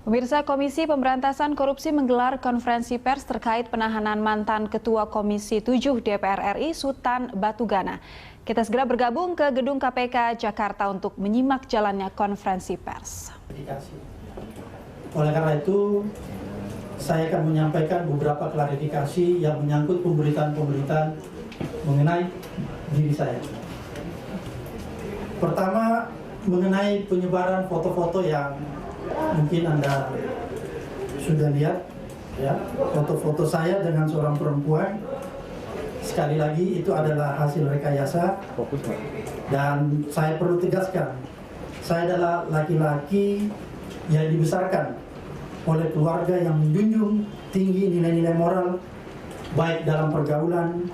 Pemirsa, Komisi Pemberantasan Korupsi menggelar konferensi pers terkait penahanan mantan Ketua Komisi 7 DPR RI Sutan Batugana. Kita segera bergabung ke gedung KPK Jakarta untuk menyimak jalannya konferensi pers. Oleh karena itu, saya akan menyampaikan beberapa klarifikasi yang menyangkut pemberitaan-pemberitaan mengenai diri saya. Pertama, mengenai penyebaran foto-foto yang mungkin Anda sudah lihat, ya, foto-foto saya dengan seorang perempuan. Sekali lagi itu adalah hasil rekayasa, dan saya perlu tegaskan, saya adalah laki-laki yang dibesarkan oleh keluarga yang menjunjung tinggi nilai-nilai moral, baik dalam pergaulan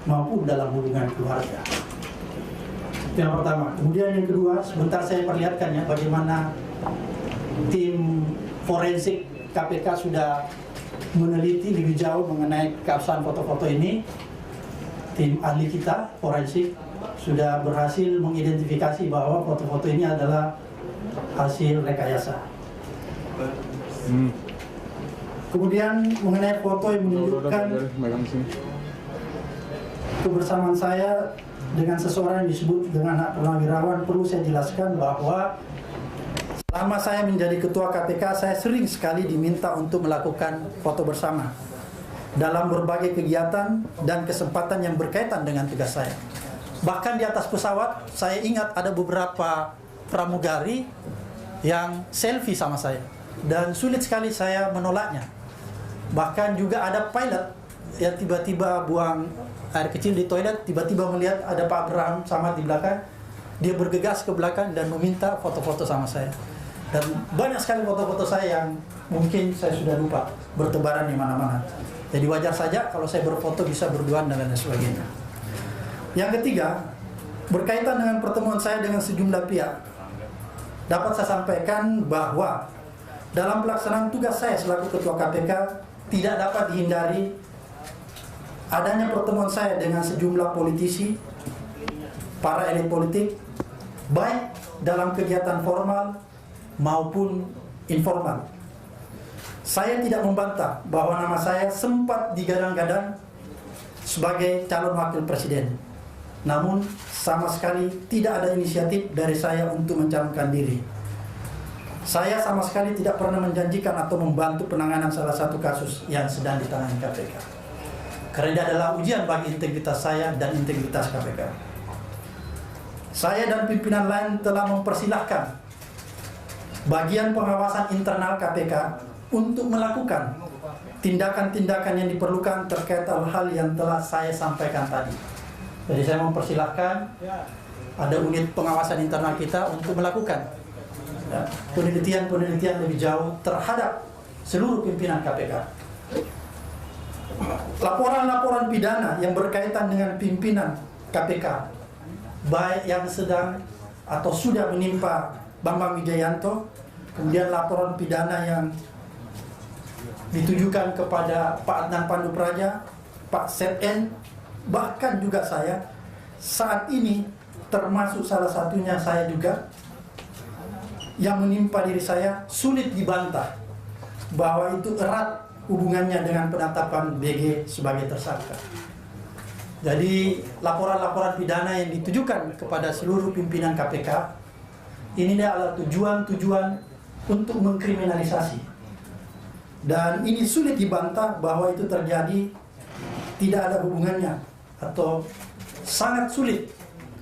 maupun dalam hubungan keluarga. Yang pertama. Kemudian yang kedua, sebentar saya perlihatkan ya bagaimana tim forensik KPK sudah meneliti lebih jauh mengenai keabsahan foto-foto ini. Tim ahli kita, forensik, sudah berhasil mengidentifikasi bahwa foto-foto ini adalah hasil rekayasa. Kemudian mengenai foto yang menunjukkan kebersamaan saya dengan seseorang yang disebut dengan hak purnawirawan, perlu saya jelaskan bahwa selama saya menjadi ketua KPK, saya sering sekali diminta untuk melakukan foto bersama dalam berbagai kegiatan dan kesempatan yang berkaitan dengan tugas saya. Bahkan di atas pesawat, saya ingat ada beberapa pramugari yang selfie sama saya, dan sulit sekali saya menolaknya. Bahkan juga ada pilot yang tiba-tiba buang air kecil di toilet, tiba-tiba melihat ada Pak Abraham Samad di belakang, dia bergegas ke belakang dan meminta foto-foto sama saya. Dan banyak sekali foto-foto saya yang mungkin saya sudah lupa, bertebaran di mana-mana. Jadi wajar saja kalau saya berfoto bisa berduaan dan lain sebagainya. Yang ketiga, berkaitan dengan pertemuan saya dengan sejumlah pihak, dapat saya sampaikan bahwa dalam pelaksanaan tugas saya selaku Ketua KPK tidak dapat dihindari adanya pertemuan saya dengan sejumlah politisi, para elit politik, baik dalam kegiatan formal maupun informal. Saya tidak membantah bahwa nama saya sempat digadang-gadang sebagai calon wakil presiden. Namun sama sekali tidak ada inisiatif dari saya untuk mencalonkan diri. Saya sama sekali tidak pernah menjanjikan atau membantu penanganan salah satu kasus yang sedang ditangani KPK. Karena ini adalah ujian bagi integritas saya dan integritas KPK. Saya dan pimpinan lain telah mempersilahkan bagian pengawasan internal KPK untuk melakukan tindakan-tindakan yang diperlukan terkait hal-hal yang telah saya sampaikan tadi. Jadi saya mempersilahkan ada unit pengawasan internal kita untuk melakukan penelitian-penelitian lebih jauh terhadap seluruh pimpinan KPK. Laporan-laporan pidana yang berkaitan dengan pimpinan KPK, baik yang sedang atau sudah menimpa Bambang Wijayanto, kemudian laporan pidana yang ditujukan kepada Pak Adnan Pandu Praja, Pak Setien, bahkan juga saya saat ini, termasuk salah satunya saya juga, yang menimpa diri saya, sulit dibantah bahwa itu erat hubungannya dengan penetapan BG sebagai tersangka. Jadi laporan-laporan pidana yang ditujukan kepada seluruh pimpinan KPK ini adalah tujuan-tujuan untuk mengkriminalisasi. Dan ini sulit dibantah bahwa itu terjadi, tidak ada hubungannya, atau sangat sulit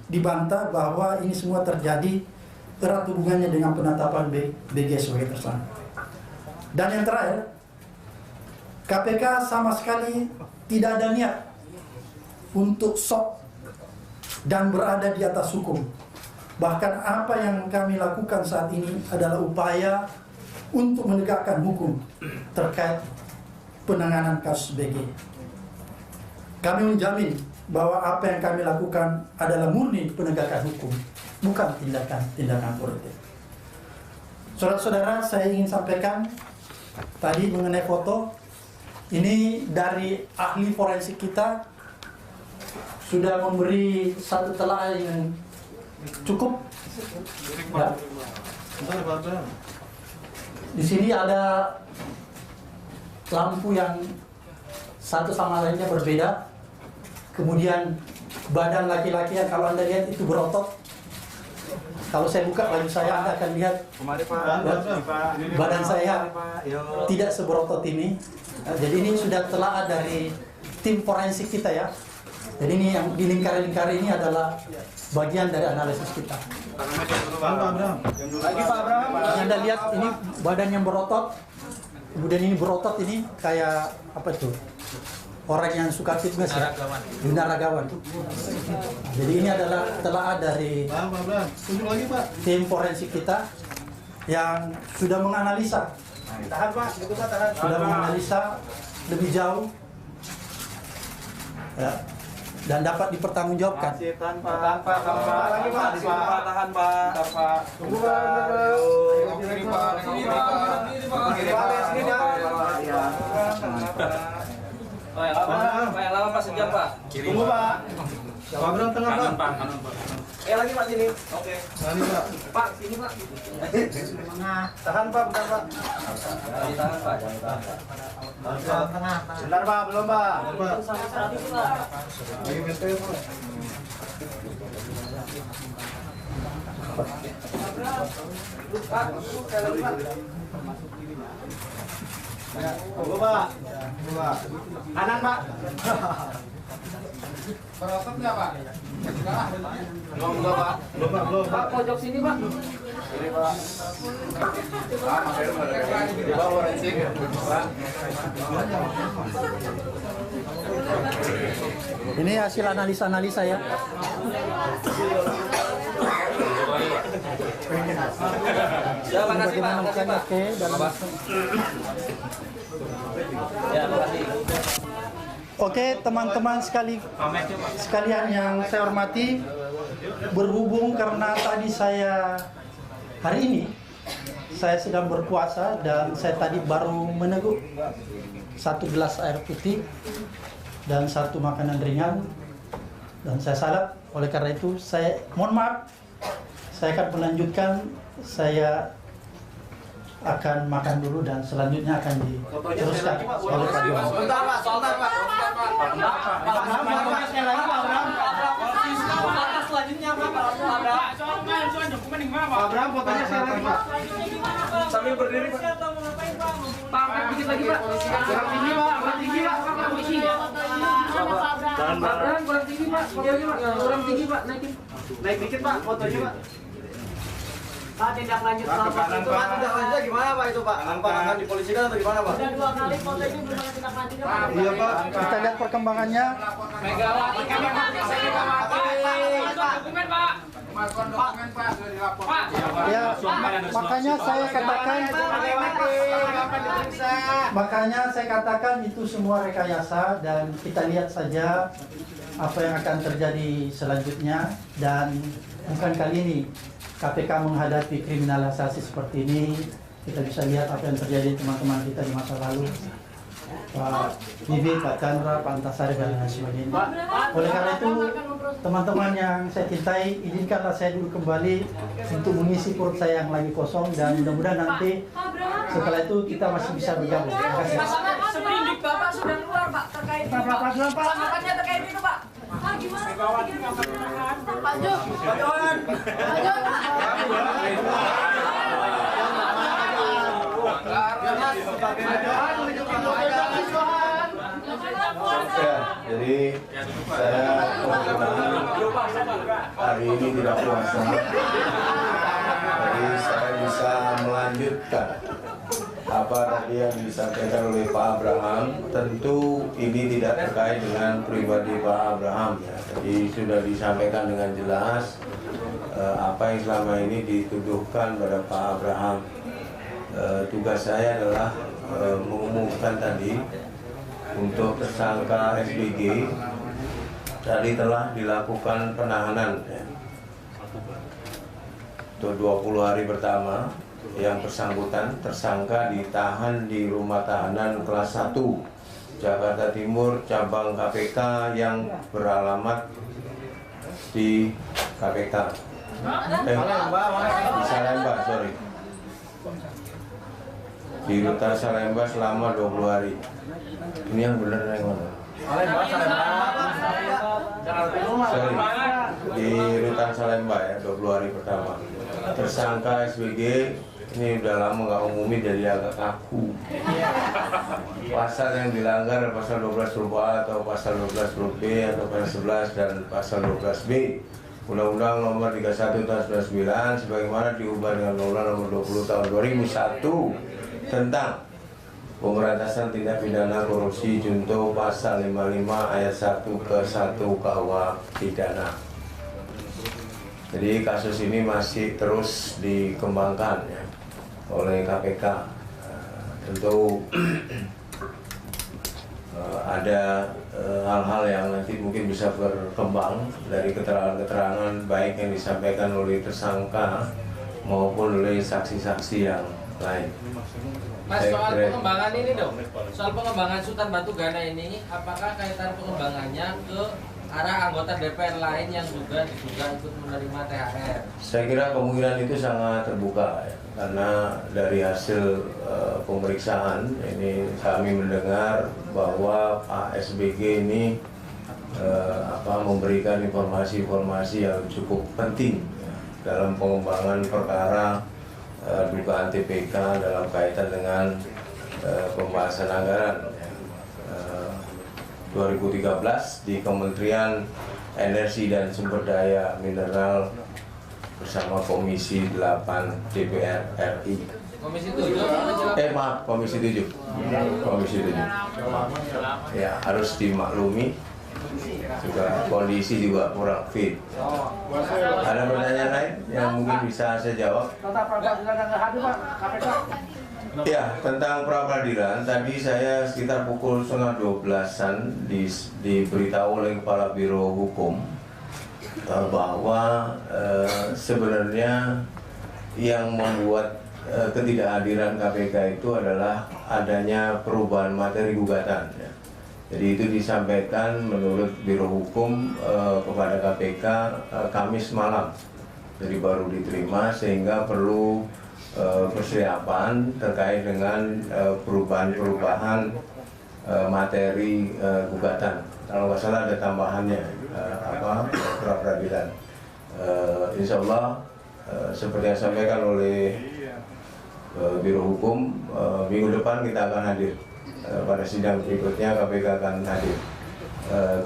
dibantah bahwa ini semua terjadi erat hubungannya dengan penetapan BG sebagai tersangka. Dan yang terakhir, KPK sama sekali tidak ada niat untuk sok dan berada di atas hukum. Bahkan apa yang kami lakukan saat ini adalah upaya untuk menegakkan hukum terkait penanganan kasus BG. Kami menjamin bahwa apa yang kami lakukan adalah murni penegakan hukum, bukan tindakan politik. Saudara-saudara, saya ingin sampaikan tadi mengenai foto. Ini dari ahli forensik kita sudah memberi satu telah yang cukup. Ya. Di sini ada lampu yang satu sama lainnya berbeda. Kemudian badan laki-laki yang kalau Anda lihat itu berotot. Kalau saya buka baju saya, Anda akan lihat badan saya tidak seberotot ini. Jadi ini sudah telaah dari tim forensik kita ya. Jadi ini yang di lingkar-lingkar ini adalah bagian dari analisis kita. Anda lihat ini badan yang berotot, kemudian ini berotot ini kayak apa tuh? Orang yang suka fitness ya, binaragawan. Jadi ini adalah telaah dari tim forensik kita yang sudah menganalisa, sudah menganalisa lebih jauh ya, dan dapat dipertanggungjawabkan. Pak, lama Pak, sejam Pak. Tunggu Pak. Pak Abraham tengah Pak. Kanan Pak. Lagi Pak sini. Oke. Sini Pak. Pak, sini Pak. Tahan Pak, bentar Pak. Jangan Pak, jangan Pak. Tengah. Bentar Pak, belum Pak. Pak. Lagi betul Pak. Tunggu Pak. Tunggu Pak. Kanan Pak. Berotot nggak Pak? Belum Pak. Belum Pak, belum. Pak, pojok sini Pak. Ini Pak. Di bawah forensik. Pak. Ini hasil analisa ya. Ya, makasih Pak. Makasih Pak. Oke, dalam Ya, makasih. Oke, teman-teman sekalian yang saya hormati, berhubung karena tadi hari ini saya sedang berpuasa dan saya tadi baru meneguk 1 gelas air putih dan 1 makanan ringan dan saya salat. Oleh karena itu saya mohon maaf, saya akan melanjutkan. Saya akan makan dulu dan selanjutnya akan diteruskan oleh Pak Johan. Sebentar Pak, sebentar Pak. Pak Abraham, sekali lagi Pak Abraham. Selanjutnya Pak Abraham. Pak Abraham, fotonya sekali lagi Pak. Sambil berdiri Pak. Pak, dikit lagi Pak. Kurang tinggi Pak, kurang tinggi Pak. Pak Abraham, kurang tinggi Pak. Kurang tinggi Pak, naikin. Naik dikit Pak, fotonya Pak. Pak, tindak lanjut Pak, ke kanan Pak. tindak lanjutnya gimana Pak itu Pak? Apakah akan dipolisikan atau gimana Pak? Udah 2 kali foto ini belum ada tindak lanjutnya Pak. Iya Pak. Kita lihat perkembangannya. Megawati kami Pak. Dokumen Pak. Ya, makanya saya katakan itu semua rekayasa dan kita lihat saja apa yang akan terjadi selanjutnya. Dan bukan kali ini KPK menghadapi kriminalisasi seperti ini. Kita bisa lihat apa yang terjadi teman-teman kita di masa lalu, Pak Bibi, Pak Chandra, Pak Antasari dan lain sebagainya. Oleh karena itu, teman-teman yang saya cintai, izinkanlah saya dulu kembali untuk mengisi perut saya yang lagi kosong dan mudah-mudahan nanti setelah itu kita masih bisa bergabung. Terima kasih. Seprindik Bapak sudah keluar Pak terkait ini Pak. Tanggapannya terkait itu Pak. Pak gimana? Pak Jo. Pak Johan. Pak Johan. Ya, jadi saya hari ini tidak puasa, jadi saya bisa melanjutkan apa tadi yang disampaikan oleh Pak Abraham. Tentu ini tidak terkait dengan pribadi Pak Abraham ya. Jadi sudah disampaikan dengan jelas apa yang selama ini dituduhkan pada Pak Abraham. Tugas saya adalah mengumumkan tadi untuk tersangka SBG tadi telah dilakukan penahanan ya. Untuk 20 hari pertama yang bersangkutan tersangka ditahan di rumah tahanan kelas 1 Jakarta Timur cabang KPK yang beralamat di KPK Salemba, sorry. di Rutan Salemba selama 20 hari. Ini yang benar yang mana? Sorry, di Rutan Salemba ya, 20 hari pertama. Tersangka SBG ini udah lama nggak umumi, jadi agak kaku. Pasal yang dilanggar pasal 12 huruf A atau pasal 12 huruf B atau pasal 11 dan pasal 12B Undang-Undang Nomor 31 Tahun 1999 sebagaimana diubah dengan Undang-Undang Nomor 20 Tahun 2001 tentang pemberantasan tindak pidana korupsi junto pasal 55 ayat 1 ke 1 KUH pidana. Jadi kasus ini masih terus dikembangkan ya, oleh KPK. Tentu ada hal-hal yang nanti mungkin bisa berkembang dari keterangan-keterangan baik yang disampaikan oleh tersangka maupun oleh saksi-saksi yang lain. Mas, soal pengembangan ini dong, soal pengembangan Sultan Batugana ini, apakah kaitan pengembangannya ke arah anggota DPR lain yang juga ikut menerima THR? Saya kira kemungkinan itu sangat terbuka ya, karena dari hasil pemeriksaan ini kami mendengar bahwa Pak SBG ini memberikan informasi-informasi yang cukup penting ya, dalam pengembangan perkara dugaan TPK dalam kaitan dengan pembahasan anggaran 2013 di Kementerian Energi dan Sumber Daya Mineral bersama Komisi 8 DPR RI. Komisi 7? Maaf, Komisi 7. Komisi 7. Ya, harus dimaklumi juga kondisi juga kurang fit. Ada pertanyaan lain yang mungkin bisa saya jawab? Ya, tentang pra-peradilan tadi saya sekitar pukul 11:30-an diberitahu oleh Kepala Biro Hukum bahwa sebenarnya yang membuat ketidakhadiran KPK itu adalah adanya perubahan materi gugatan ya. Jadi itu disampaikan menurut Biro Hukum kepada KPK Kamis malam. Jadi baru diterima sehingga perlu persiapan terkait dengan perubahan-perubahan materi gugatan. Kalau nggak salah ada tambahannya pra-peradilan. Insya Allah seperti yang disampaikan oleh Biro Hukum, minggu depan kita akan hadir. Pada sidang berikutnya KPK akan hadir.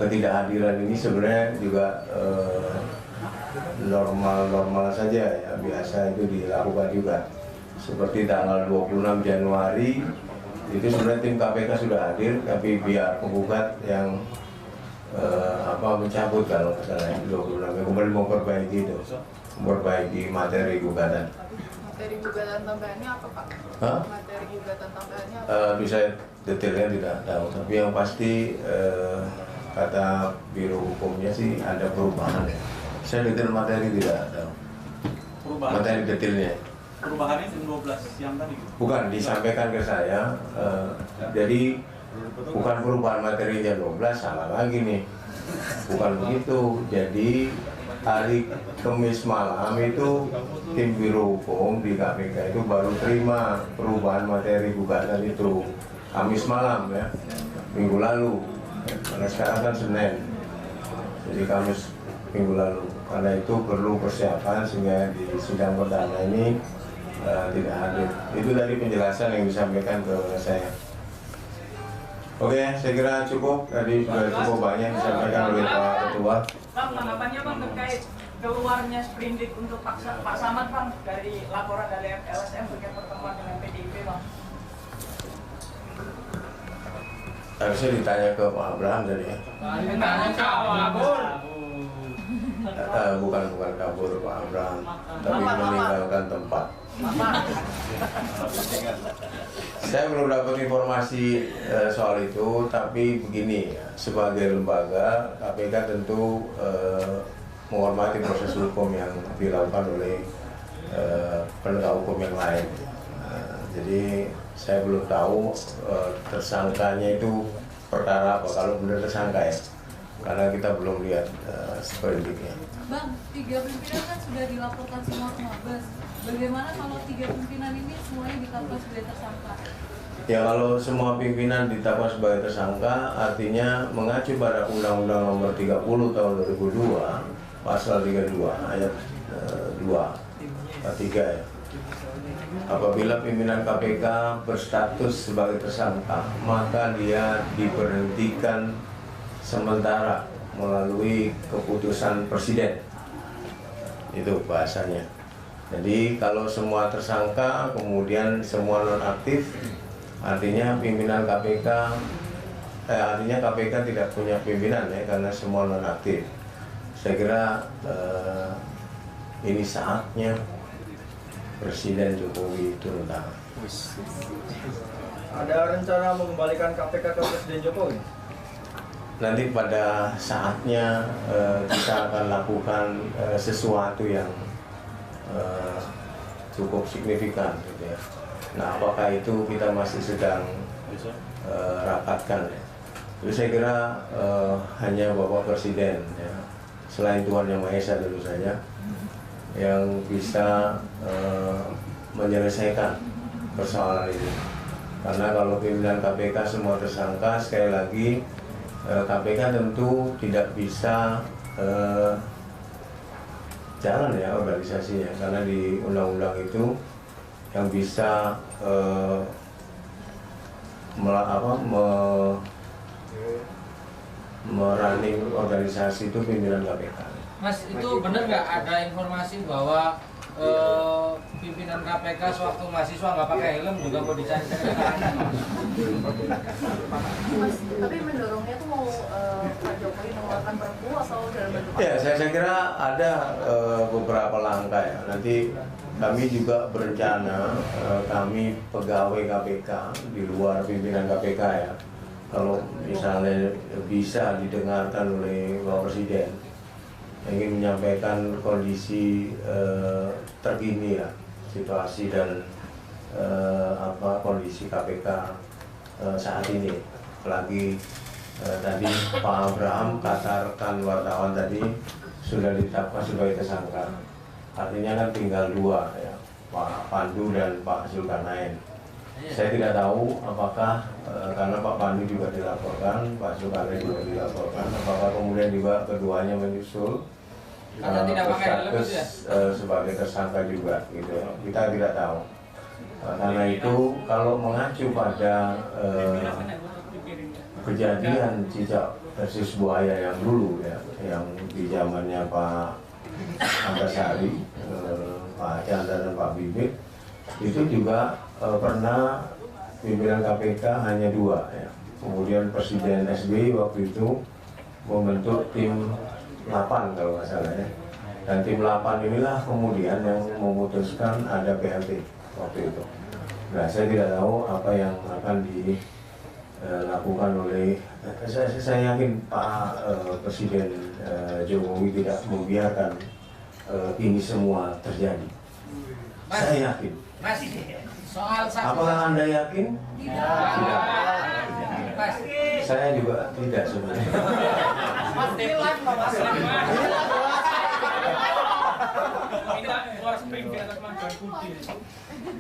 Ketidakhadiran ini sebenarnya juga normal-normal saja ya, biasa itu dilakukan juga. Seperti tanggal 26 Januari itu sebenarnya tim KPK sudah hadir, tapi pihak penggugat yang mencabut kalau nggak salah 26 kemudian memperbaiki itu, memperbaiki materi gugatan. Materi gugatan tambahannya apa Pak? Hah? Materi gugatan tambahannya apa? Bisa detailnya tidak tahu, tapi yang pasti kata Biro Hukumnya sih ada perubahan ya. Saya detail materi tidak tahu. Perubahan. Materi detailnya. Perubahannya jam 12 siang tadi. Bukan disampaikan ke saya. Jadi bukan perubahan materi jam 12, salah lagi nih. Bukan begitu. Jadi hari Kamis malam itu tim Biro Hukum di KPK itu baru terima perubahan materi gugatan itu Kamis malam ya, minggu lalu. Karena sekarang kan Senin, jadi Kamis minggu lalu. Karena itu perlu persiapan sehingga di sidang perdana ini tidak hadir. Itu dari penjelasan yang disampaikan ke saya. Oke, saya kira cukup. Tadi sudah cukup banyak disampaikan oleh Pak Ketua. Bang, tanggapannya Bang terkait keluarnya sprindik untuk Pak Samad Bang dari laporan dari LSM terkait pertemuan dengan PDIP Bang. Harusnya ditanya ke Pak Abraham tadi ya. Ditanya kabur. Bukan kabur Pak Abraham, tapi meninggalkan tempat. Saya belum dapat informasi soal itu, tapi begini ya, sebagai lembaga KPK tentu menghormati proses hukum yang dilakukan oleh penegak hukum yang lain. Jadi saya belum tahu tersangkanya itu perkara apa, kalau benar tersangka ya, karena kita belum lihat sprindiknya. Bang, 3 pimpinan kan sudah dilaporkan semua ke Mabes. Bagaimana kalau 3 pimpinan ini semuanya ditetapkan sebagai tersangka? Ya, kalau semua pimpinan ditetapkan sebagai tersangka, artinya mengacu pada Undang-Undang Nomor 30 Tahun 2002, Pasal 32 ayat 2, 3 ya. Apabila pimpinan KPK berstatus sebagai tersangka, maka dia diberhentikan sementara melalui keputusan Presiden. Itu bahasanya. Jadi kalau semua tersangka kemudian semua nonaktif, artinya pimpinan KPK, artinya KPK tidak punya pimpinan ya, karena semua nonaktif. Saya kira ini saatnya Presiden Jokowi turun tangan. Ada rencana mengembalikan KPK ke Presiden Jokowi? Nanti pada saatnya kita akan lakukan sesuatu yang cukup signifikan gitu ya. Nah, apakah itu kita masih sedang rapatkan ya. Jadi saya kira hanya Bapak Presiden ya, selain Tuhan Yang Maha Esa tentu saja, yang bisa menyelesaikan persoalan ini. Karena kalau pimpinan KPK semua tersangka, sekali lagi KPK tentu tidak bisa jalan ya organisasinya, karena di undang-undang itu yang bisa merunning organisasi itu pimpinan KPK. Mas, itu benar nggak ada informasi bahwa pimpinan KPK sewaktu mahasiswa nggak pakai helm juga mau dicari-cari? Mas, tapi mendorongnya tuh mau Pak Jokowi mengeluarkan perpu atau dalam bentuk apa? Ya, saya kira ada beberapa langkah ya. Nanti kami juga berencana, kami pegawai KPK di luar pimpinan KPK ya, kalau misalnya bisa didengarkan oleh Bapak Presiden, ingin menyampaikan kondisi terkini ya, situasi dan kondisi KPK saat ini. Apalagi tadi Pak Abraham katakan wartawan tadi sudah ditetapkan sebagai tersangka. Artinya kan tinggal 2 ya, Pak Pandu dan Pak Zulkarnain. Saya tidak tahu apakah karena Pak Pandu juga dilaporkan, Pak Zulkarnain juga dilaporkan, apakah kemudian juga keduanya menyusul berstatus sebagai tersangka juga gitu ya. Kita tidak tahu. Karena itu kalau mengacu pada kejadian cicak versus buaya yang dulu ya, yang di zamannya Pak Antasari, Pak Chandra dan Pak Bibit, itu juga pernah pimpinan KPK hanya 2 ya. Kemudian Presiden SBY waktu itu membentuk tim 8 kalau nggak salah ya. Dan tim 8 inilah kemudian yang memutuskan ada PLT waktu itu. Nah, saya tidak tahu apa yang akan dilakukan oleh, saya yakin Pak Presiden Jokowi tidak membiarkan ini semua terjadi. Mas, saya yakin. Mas, soal saksi. Apakah Anda yakin? Tidak. Mas, saya juga tidak sebenarnya. Mas, nilai Mas.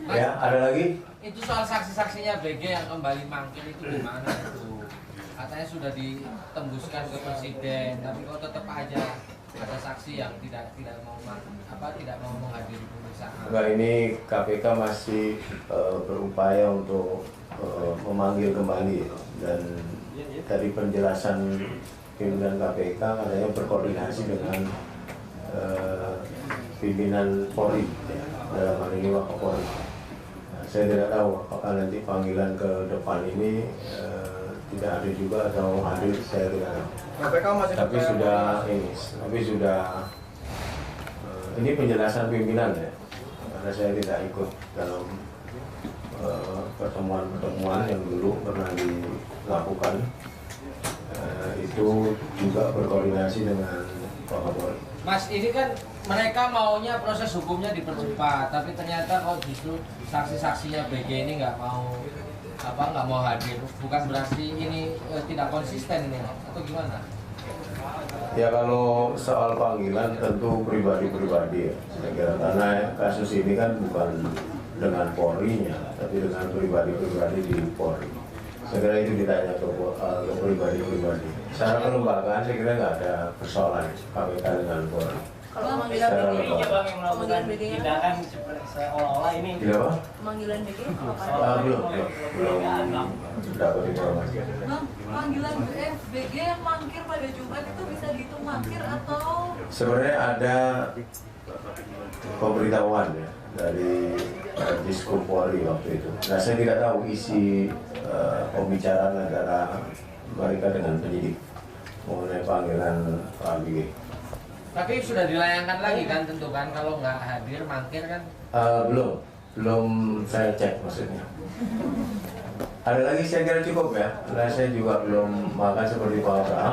Ya, ada lagi? Itu soal saksi-saksinya BG yang kembali mangkir itu gimana itu? Katanya sudah ditembuskan ke Presiden, tapi kok tetap aja ada saksi yang tidak mau menghadiri pemeriksaan. Enggak, ini KPK masih berupaya untuk memanggil kembali, dan dari penjelasan pimpinan KPK katanya berkoordinasi dengan pimpinan Polri ya, dalam hal ini Wakapolri. Nah, saya tidak tahu apakah nanti panggilan ke depan ini tidak ada juga atau hadir, saya tidak tahu. KPK masih Tapi sudah ini penjelasan pimpinan ya, karena saya tidak ikut dalam pertemuan-pertemuan yang dulu pernah dilakukan. Itu juga berkoordinasi dengan Wakapolri. Mas, ini kan mereka maunya proses hukumnya dipercepat, tapi ternyata kok justru saksi-saksinya BG ini nggak mau hadir. Bukan berarti ini tidak konsisten ini, atau gimana? Ya kalau soal panggilan tentu pribadi-pribadi ya. Saya kira karena kasus ini kan bukan dengan Polri-nya, tapi dengan pribadi-pribadi di Polri. Saya kira itu ditanya ke pribadi-pribadi. Secara kelembagaan saya kira nggak ada persoalan KPK dengan Polri. Kalau pemanggilan BG-nya Bang yang melakukan tindakan seolah-olah ini. Kenapa? Pemanggilan BG Belum dapat informasi. Bang, panggilan BG yang mangkir pada Jumat itu bisa dihitung mangkir atau? Sebenarnya ada pemberitahuan ya dari Disko Polri waktu itu. Nah saya tidak tahu isi pembicaraan antara mereka dengan penyidik mengenai panggilan Pak BG. Tapi sudah dilayangkan lagi kan tentu kan kalau nggak hadir mangkir kan? Belum saya cek maksudnya. Ada lagi saya kira cukup ya. Karena saya juga belum makan seperti Pak Abraham.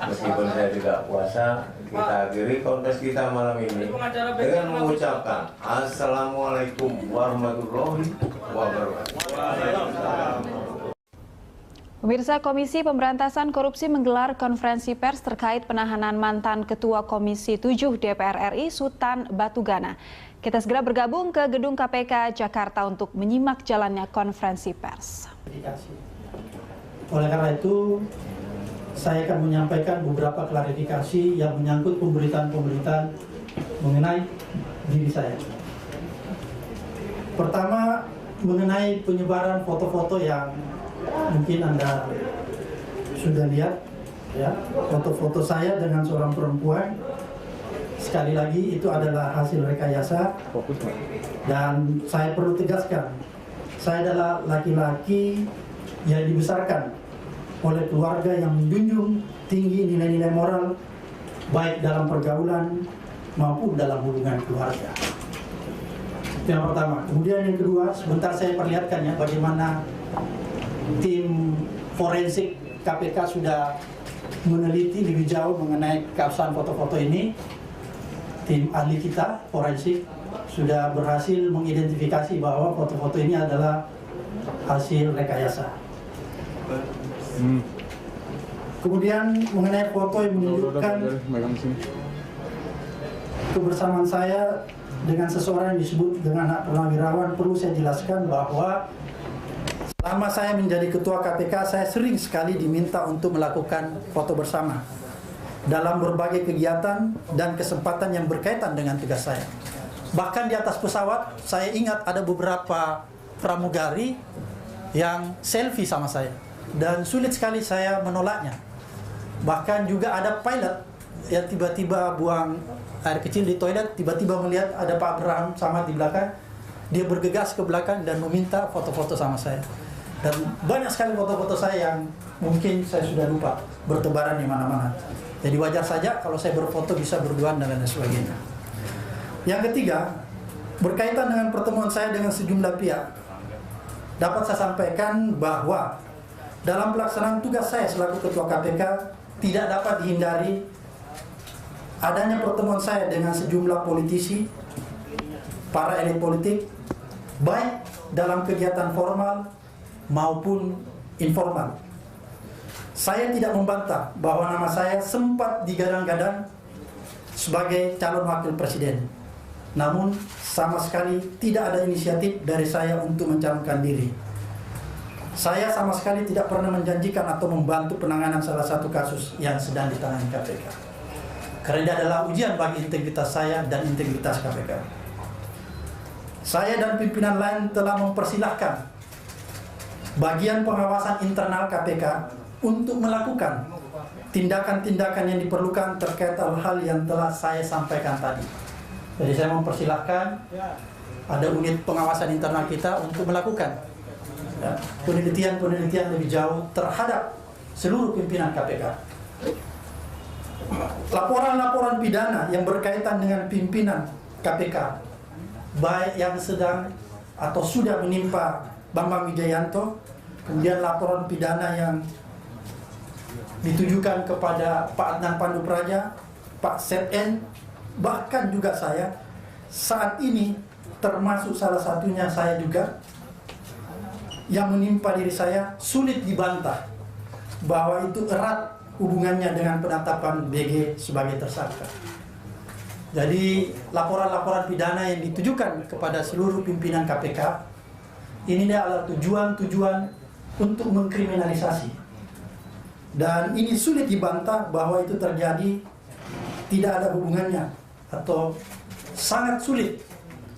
Meskipun saya tidak puasa, kita akhiri kontes kita malam ini dengan mengucapkan Assalamualaikum warahmatullahi wabarakatuh. Pemirsa, Komisi Pemberantasan Korupsi menggelar konferensi pers terkait penahanan mantan Ketua Komisi 7 DPR RI Sutan Batugana. Kita segera bergabung ke gedung KPK Jakarta untuk menyimak jalannya konferensi pers. Oleh karena itu, saya akan menyampaikan beberapa klarifikasi yang menyangkut pemberitaan-pemberitaan mengenai diri saya. Pertama, mengenai penyebaran foto-foto yang mungkin Anda sudah lihat, ya, foto-foto saya dengan seorang perempuan. Sekali lagi itu adalah hasil rekayasa, dan saya perlu tegaskan, saya adalah laki-laki yang dibesarkan oleh keluarga yang menjunjung tinggi nilai-nilai moral, baik dalam pergaulan maupun dalam hubungan keluarga. Itu yang pertama. Kemudian yang kedua, sebentar saya perlihatkan ya bagaimana tim forensik KPK sudah meneliti lebih jauh mengenai keabsahan foto-foto ini. Tim ahli kita forensik sudah berhasil mengidentifikasi bahwa foto-foto ini adalah hasil rekayasa. Kemudian mengenai foto yang menunjukkan kebersamaan saya dengan seseorang yang disebut dengan anak purnawirawan, perlu saya jelaskan bahwa selama saya menjadi ketua KPK, saya sering sekali diminta untuk melakukan foto bersama dalam berbagai kegiatan dan kesempatan yang berkaitan dengan tugas saya. Bahkan di atas pesawat, saya ingat ada beberapa pramugari yang selfie sama saya, dan sulit sekali saya menolaknya. Bahkan juga ada pilot yang tiba-tiba buang air kecil di toilet, tiba-tiba melihat ada Pak Abraham sama di belakang, dia bergegas ke belakang dan meminta foto-foto sama saya. Dan banyak sekali foto-foto saya yang mungkin saya sudah lupa, bertebaran di mana-mana. Jadi wajar saja kalau saya berfoto bisa berduaan dan lain sebagainya. Yang ketiga, berkaitan dengan pertemuan saya dengan sejumlah pihak, dapat saya sampaikan bahwa dalam pelaksanaan tugas saya selaku Ketua KPK tidak dapat dihindari adanya pertemuan saya dengan sejumlah politisi, para elit politik, baik dalam kegiatan formal maupun informal. Saya tidak membantah bahwa nama saya sempat digadang-gadang sebagai calon wakil presiden. Namun sama sekali tidak ada inisiatif dari saya untuk mencalonkan diri. Saya sama sekali tidak pernah menjanjikan atau membantu penanganan salah satu kasus yang sedang ditangani KPK. Karena ini adalah ujian bagi integritas saya dan integritas KPK. Saya dan pimpinan lain telah mempersilahkan bagian pengawasan internal KPK untuk melakukan tindakan-tindakan yang diperlukan terkait hal-hal yang telah saya sampaikan tadi. Jadi saya mempersilahkan ada unit pengawasan internal kita untuk melakukan penelitian-penelitian lebih jauh terhadap seluruh pimpinan KPK. Laporan-laporan pidana yang berkaitan dengan pimpinan KPK, baik yang sedang atau sudah menimpa Bambang Wijayanto, kemudian laporan pidana yang ditujukan kepada Pak Adnan Pandu Praja, Pak Setn, bahkan juga saya saat ini, termasuk salah satunya saya juga, yang menimpa diri saya, sulit dibantah bahwa itu erat hubungannya dengan penetapan BG sebagai tersangka. Jadi laporan-laporan pidana yang ditujukan kepada seluruh pimpinan KPK ini adalah tujuan-tujuan untuk mengkriminalisasi. Dan ini sulit dibantah bahwa itu terjadi, tidak ada hubungannya, atau sangat sulit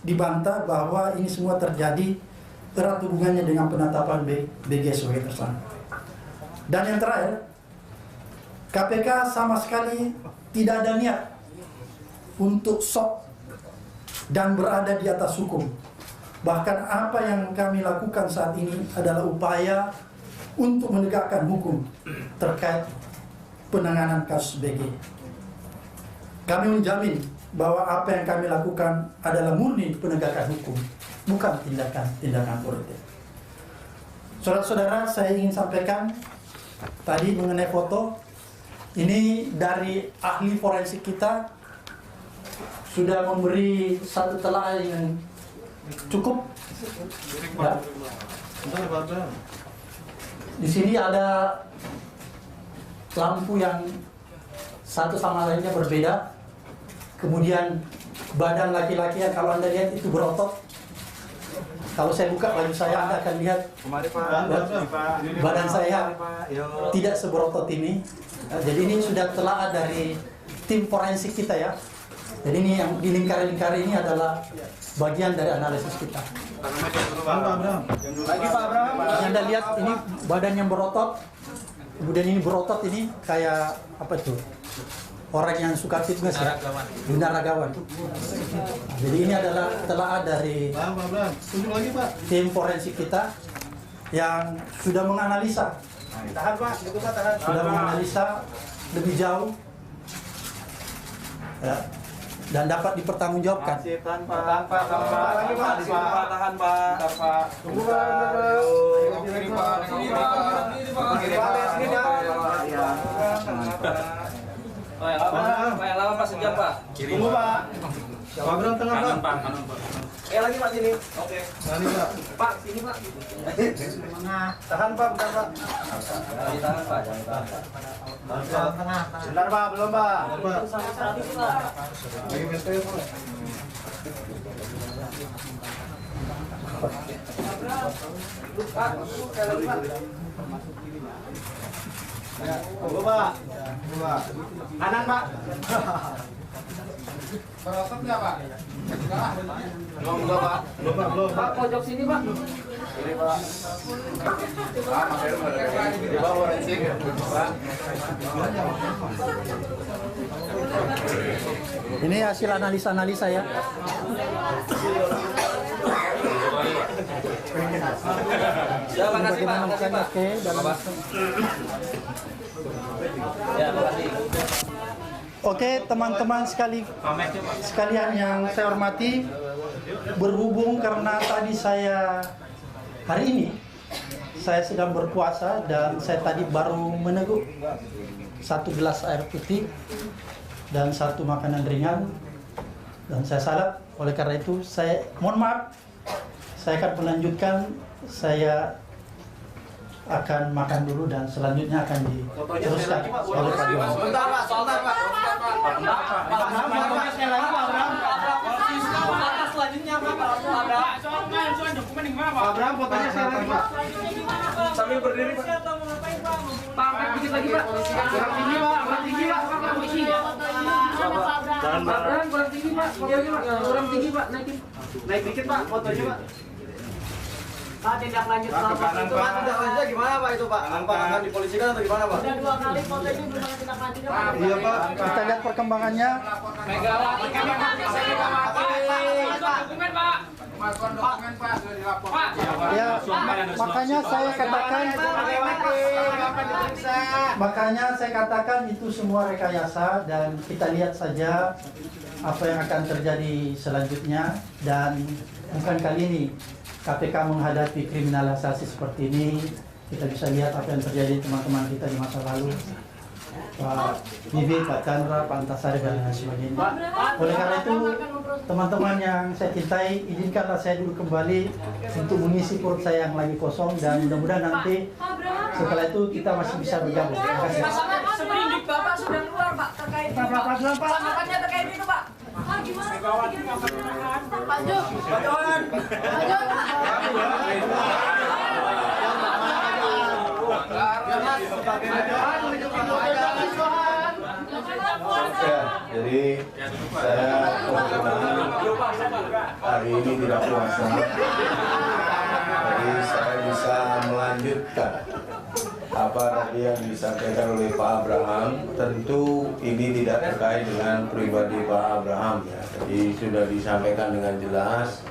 dibantah bahwa ini semua terjadi erat hubungannya dengan penetapan BG sebagai tersangka. Dan yang terakhir, KPK sama sekali tidak ada niat untuk sok dan berada di atas hukum. Bahkan apa yang kami lakukan saat ini adalah upaya untuk menegakkan hukum terkait penanganan kasus BG. Kami menjamin bahwa apa yang kami lakukan adalah murni penegakan hukum, bukan tindakan politik. Saudara-saudara, saya ingin sampaikan tadi mengenai foto. Ini dari ahli forensik kita sudah memberi satu telaah yang cukup. Ya. Di sini ada lampu yang satu sama lainnya berbeda. Kemudian badan laki-laki yang kalau Anda lihat itu berotot. Kalau saya buka baju saya, Anda akan lihat badan saya tidak seberotot ini. Jadi ini sudah telaah dari tim forensik kita ya. Jadi ini yang di lingkar-lingkar ini adalah bagian dari analisis kita. Lagi Pak Abraham. Anda lihat ini badan yang berotot, kemudian ini berotot ini kayak apa itu? Orang yang suka fitness ya, binaragawan. Jadi ini adalah telaah dari tim forensik kita yang sudah menganalisa. Tahan Pak, itu Pak tahan. Sudah menganalisa lebih jauh ya, dan dapat dipertanggungjawabkan. Tahan Pak. Tahan Pak. Lagi Pak. Tahan Pak. Tunggu Pak. Kiri Pak. Kiri Pak. Kayak lama Pak sejam Pak. Tunggu Pak. Pak Abraham tengah Pak. Kanan Pak. Lagi Pak sini. Oke. Sini Pak. Pak sini Pak. Tahan Pak, bentar Pak. Jangan tahan Pak, jangan tahan Pak. Bentar Pak, belum Pak. Tunggu Pak. Kanan Pak. Berotot nggak Pak? Belum Pak. Belum. Pak pojok sini Pak. Ini Pak. Di bawah forensik. Pak. Ini hasil analisa ya. Ya, makasih Pak. Bagaimana bukannya oke dalam Ya, makasih. Oke, teman-teman sekalian yang saya hormati, berhubung karena tadi hari ini saya sedang berpuasa dan saya tadi baru meneguk 1 gelas air putih dan 1 makanan ringan dan saya salat. Oleh karena itu saya mohon maaf, saya akan melanjutkan. Saya akan makan dulu dan selanjutnya akan diteruskan oleh Pak Johan. Sebentar Pak, sebentar Pak. Pak Abraham, sekali lagi Pak Abraham. Selanjutnya Pak Abraham. Pak Abraham, fotonya sekali lagi Pak. Sambil berdiri Pak. Pak, angkat dikit lagi Pak. Kurang tinggi Pak, kurang tinggi Pak. Pak Abraham kurang tinggi Pak. Kurang tinggi Pak, naikin. Naik dikit Pak, fotonya Pak. Pak, tindak lanjut Pak, Pak. itu Pak, tindak lanjutnya gimana Pak itu Pak? Akan dipolisikan atau gimana Pak? Udah 2 kali fotonya belum ada tindak lanjut. Iya Pak, kita lihat perkembangannya. Megawati kami dokumen Pak. Dokumen Pak sudah dilaporkan. Ya, makanya saya katakan itu semua rekayasa dan kita lihat saja apa yang akan terjadi selanjutnya. Dan bukan kali ini KPK menghadapi kriminalisasi seperti ini. Kita bisa lihat apa yang terjadi teman-teman kita di masa lalu, Pak Bibi, Pak Chandra, Pak Antasari dan lain sebagainya. Oleh karena itu, teman-teman yang saya cintai, izinkanlah saya dulu kembali untuk mengisi perut saya yang lagi kosong dan mudah-mudahan nanti setelah itu kita masih bisa bergabung. Terima kasih. Seprindik Bapak sudah keluar Pak terkait ini Pak. Tanggapannya terkait itu Pak. Gimana? Pak Jo. Pak Johan. Pak Jo. Ya, jadi saya kebetulan hari ini tidak puasa, jadi saya bisa melanjutkan apa tadi yang disampaikan oleh Pak Abraham. Tentu ini tidak terkait dengan pribadi Pak Abraham ya, jadi sudah disampaikan dengan jelas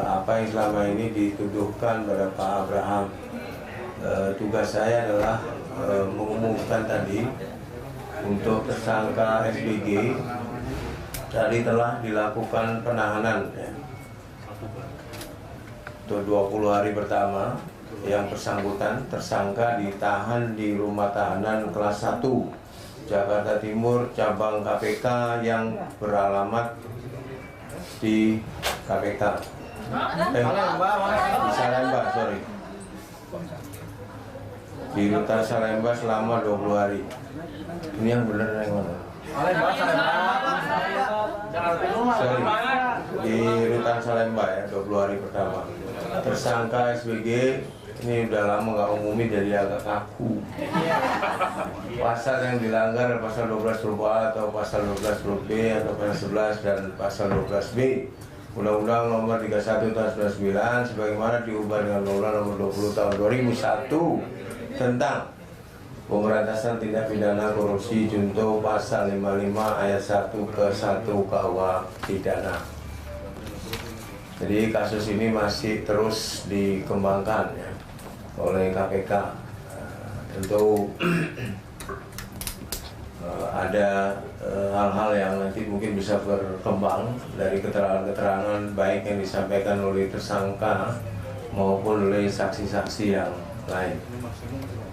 apa yang selama ini dituduhkan pada Pak Abraham. Tugas saya adalah mengumumkan tadi untuk tersangka SBG tadi telah dilakukan penahanan ya. Untuk 20 hari pertama yang bersangkutan tersangka ditahan di rumah tahanan kelas 1 Jakarta Timur cabang KPK yang beralamat di KPK di Salemba, sorry, di Rutan Salemba selama 20 hari. Ini yang benar yang mana? Sorry, di Rutan Salemba ya, 20 hari pertama. Tersangka SBG ini udah lama nggak umumi, jadi agak kaku. Pasal yang dilanggar pasal 12 huruf A atau pasal 12 huruf B atau pasal 11 dan pasal 12 B Undang-Undang Nomor 31 Tahun 1999 sebagaimana diubah dengan Undang-Undang Nomor 20 Tahun 2001 tentang Pemberantasan Tindak Pidana Korupsi junto pasal 55 ayat 1 ke 1 KUH pidana. Jadi kasus ini masih terus dikembangkan ya, oleh KPK. Tentu ada hal-hal yang nanti mungkin bisa berkembang dari keterangan-keterangan baik yang disampaikan oleh tersangka maupun oleh saksi-saksi yang lain.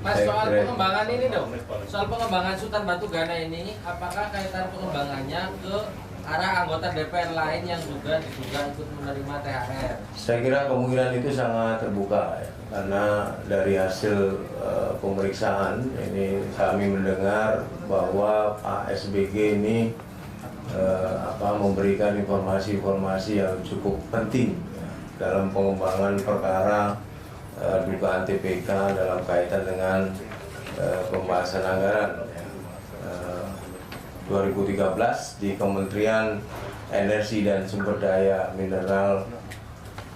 Mas, soal pengembangan ini dong, soal pengembangan Sultan Batu Gana ini, apakah kaitan pengembangannya ke arah anggota DPR lain yang juga diduga ikut menerima THR? Saya kira kemungkinan itu sangat terbuka ya, karena dari hasil pemeriksaan ini kami mendengar bahwa Pak SBG ini memberikan informasi-informasi yang cukup penting ya, dalam pengembangan perkara dugaan TPK dalam kaitan dengan pembahasan anggaran 2013 di Kementerian Energi dan Sumber Daya Mineral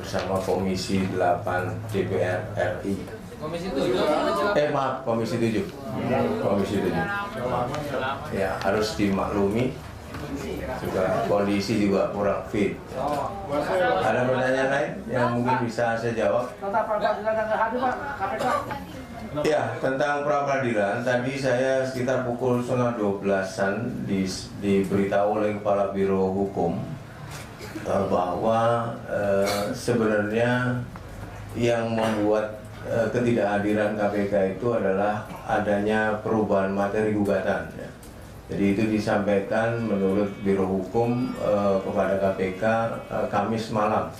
bersama Komisi 8 DPR RI. Komisi 7? Komisi 7. Komisi 7. Ya, harus dimaklumi juga kondisi juga kurang fit. Ada pertanyaan lain yang mungkin bisa saya jawab? Ya, tentang pra-peradilan tadi saya sekitar pukul 11:30-an diberitahu oleh Kepala Biro Hukum bahwa sebenarnya yang membuat ketidakhadiran KPK itu adalah adanya perubahan materi gugatan ya. Jadi itu disampaikan menurut Biro Hukum kepada KPK Kamis malam.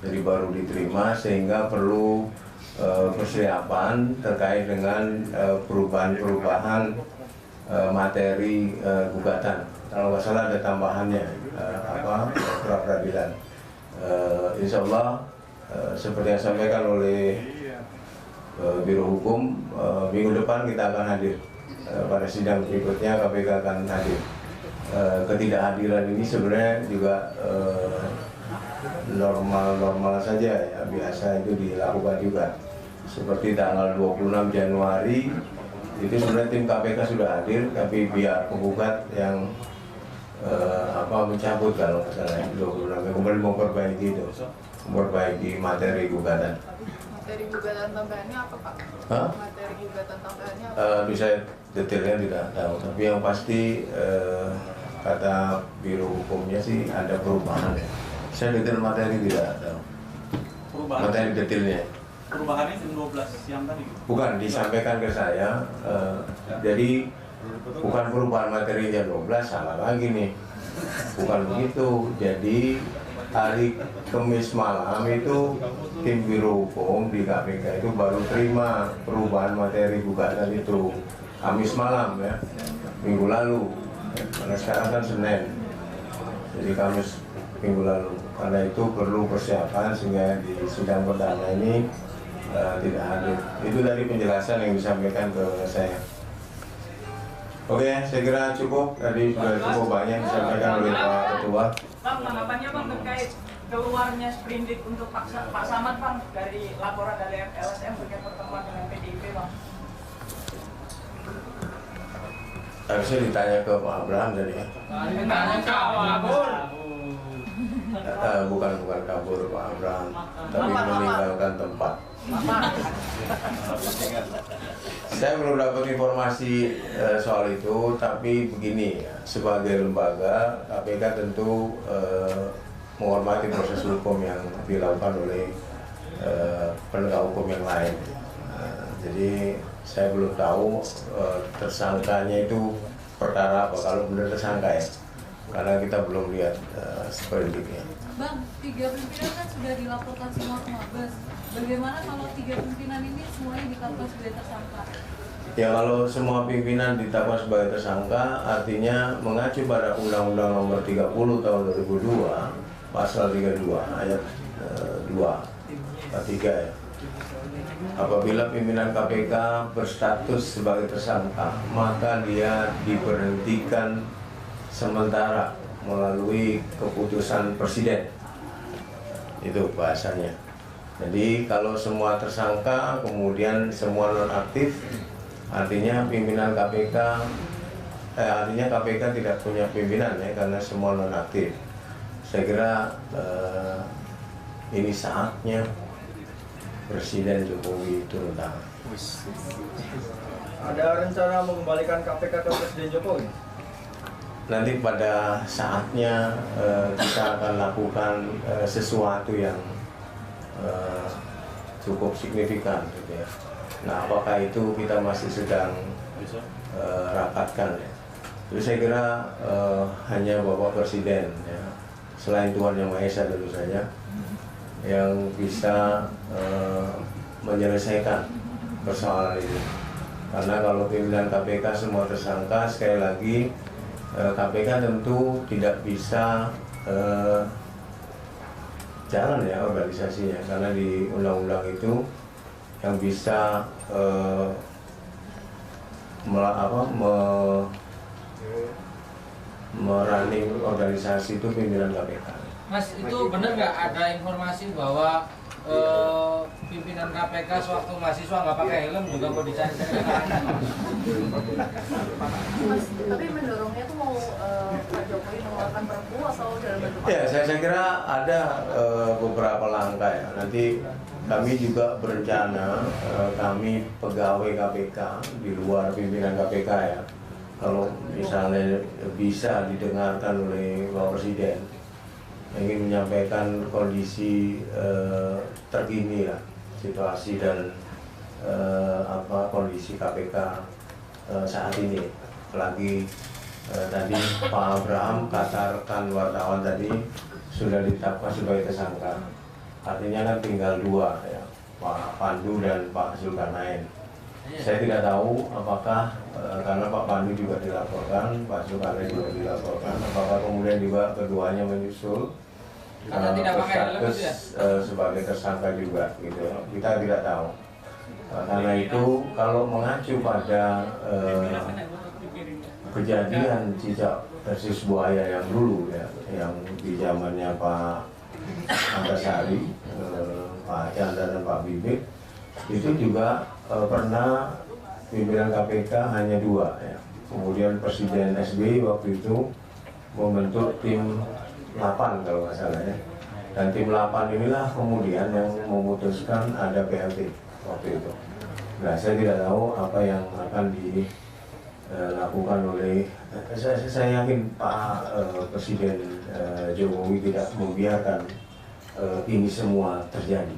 Jadi baru diterima sehingga perlu persiapan terkait dengan perubahan-perubahan materi gugatan. Kalau nggak salah ada tambahannya pra-peradilan. Insya Allah seperti yang disampaikan oleh Biro Hukum, minggu depan kita akan hadir. Pada sidang berikutnya KPK akan hadir. Ketidakhadiran ini sebenarnya juga normal-normal saja ya, biasa itu dilakukan juga. Seperti tanggal 26 Januari itu sebenarnya tim KPK sudah hadir, tapi biar penggugat yang mencabut kalau nggak salah 26 kembali memperbaiki itu, memperbaiki materi gugatan. Materi gugatan tambahannya apa Pak? Materi gugatan tambahannya apa? Bisa detailnya tidak tahu, tapi yang pasti kata Biro Hukumnya sih ada perubahan ya. Saya detail materi tidak tahu. Perubahan. Materi detailnya. Perubahannya jam 12 siang tadi. Bukan disampaikan ke saya. Jadi bukan perubahan materi jam 12, salah lagi nih. Bukan begitu. Jadi hari Kamis malam itu tim Biro Hukum di KPK itu baru terima perubahan materi gugatan itu. Kamis malam ya, minggu lalu. Karena sekarang kan Senin, jadi Kamis minggu lalu. Karena itu perlu persiapan sehingga di sidang perdana ini tidak hadir. Itu dari penjelasan yang disampaikan ke saya. Oke, saya kira cukup. Tadi sudah cukup banyak disampaikan oleh Pak Ketua. Bang, tanggapannya Bang terkait keluarnya sprindik untuk Pak Samad Bang dari laporan dari LSM terkait pertemuan dengan PDIP Bang. Harusnya ditanya ke Pak Abraham tadi ya. Bukan kabur Pak Abraham, tapi meninggalkan tempat. Saya belum dapat informasi soal itu, tapi begini, sebagai lembaga KPK tentu menghormati proses hukum yang dilakukan oleh penegak hukum yang lain. Jadi saya belum tahu tersangkanya itu perkara apa, kalau benar tersangka ya, karena kita belum lihat sprindiknya. Bang, 3 pimpinan kan sudah dilaporkan semua ke Mabes. Bagaimana kalau 3 pimpinan ini semuanya ditetapkan sebagai tersangka? Ya, kalau semua pimpinan ditetapkan sebagai tersangka, artinya mengacu pada Undang-Undang Nomor 30 Tahun 2002, Pasal 32 Ayat 2 atau 3 ya. Apabila pimpinan KPK berstatus sebagai tersangka, maka dia diberhentikan sementara melalui keputusan Presiden. Itu bahasanya. Jadi kalau semua tersangka kemudian semua nonaktif, artinya pimpinan KPK artinya KPK tidak punya pimpinan ya, karena semua nonaktif. Saya kira ini saatnya Presiden Jokowi turun tangan. Ada rencana mengembalikan KPK ke Presiden Jokowi? Nanti pada saatnya kita akan lakukan sesuatu yang cukup signifikan gitu ya. Nah, apakah itu kita masih sedang rapatkan ya. Jadi saya kira hanya Bapak Presiden ya, selain Tuhan Yang Maha Esa tentu saja, yang bisa menyelesaikan persoalan ini. Karena kalau pimpinan KPK semua tersangka, sekali lagi KPK tentu tidak bisa jalan ya organisasinya, karena di undang-undang itu yang bisa merunning organisasi itu pimpinan KPK. Mas, itu benar nggak ada informasi bahwa pimpinan KPK sewaktu mahasiswa nggak pakai helm juga mau dicari-cari? Mas, tapi mendorongnya tuh mau Pak Jokowi mengeluarkan perpu atau dalam bentuk apa? Ya, saya kira ada beberapa langkah ya. Nanti kami juga berencana, kami pegawai KPK di luar pimpinan KPK ya, kalau misalnya bisa didengarkan oleh Bapak Presiden, ingin menyampaikan kondisi terkini lah, situasi dan kondisi KPK saat ini. Apalagi tadi Pak Abraham katakan wartawan tadi sudah ditetapkan sebagai tersangka. Artinya kan tinggal 2 ya, Pak Pandu dan Pak Zulkarnain. Saya tidak tahu apakah karena Pak Pandu juga dilaporkan, Pak Zulkarnain juga dilaporkan, apakah kemudian juga keduanya menyusul berstatus sebagai tersangka juga gitu ya. Kita tidak tahu. Karena itu kalau mengacu pada kejadian cicak versus buaya yang dulu ya, yang di zamannya Pak Antasari, Pak Chandra dan Pak Bibit, itu juga pernah pimpinan KPK hanya 2 ya. Kemudian Presiden SBY waktu itu membentuk tim 8 kalau nggak salah ya. Dan tim 8 inilah kemudian yang memutuskan ada PLT waktu itu. Nah, saya tidak tahu apa yang akan dilakukan oleh saya yakin Pak Presiden Jokowi tidak membiarkan ini semua terjadi.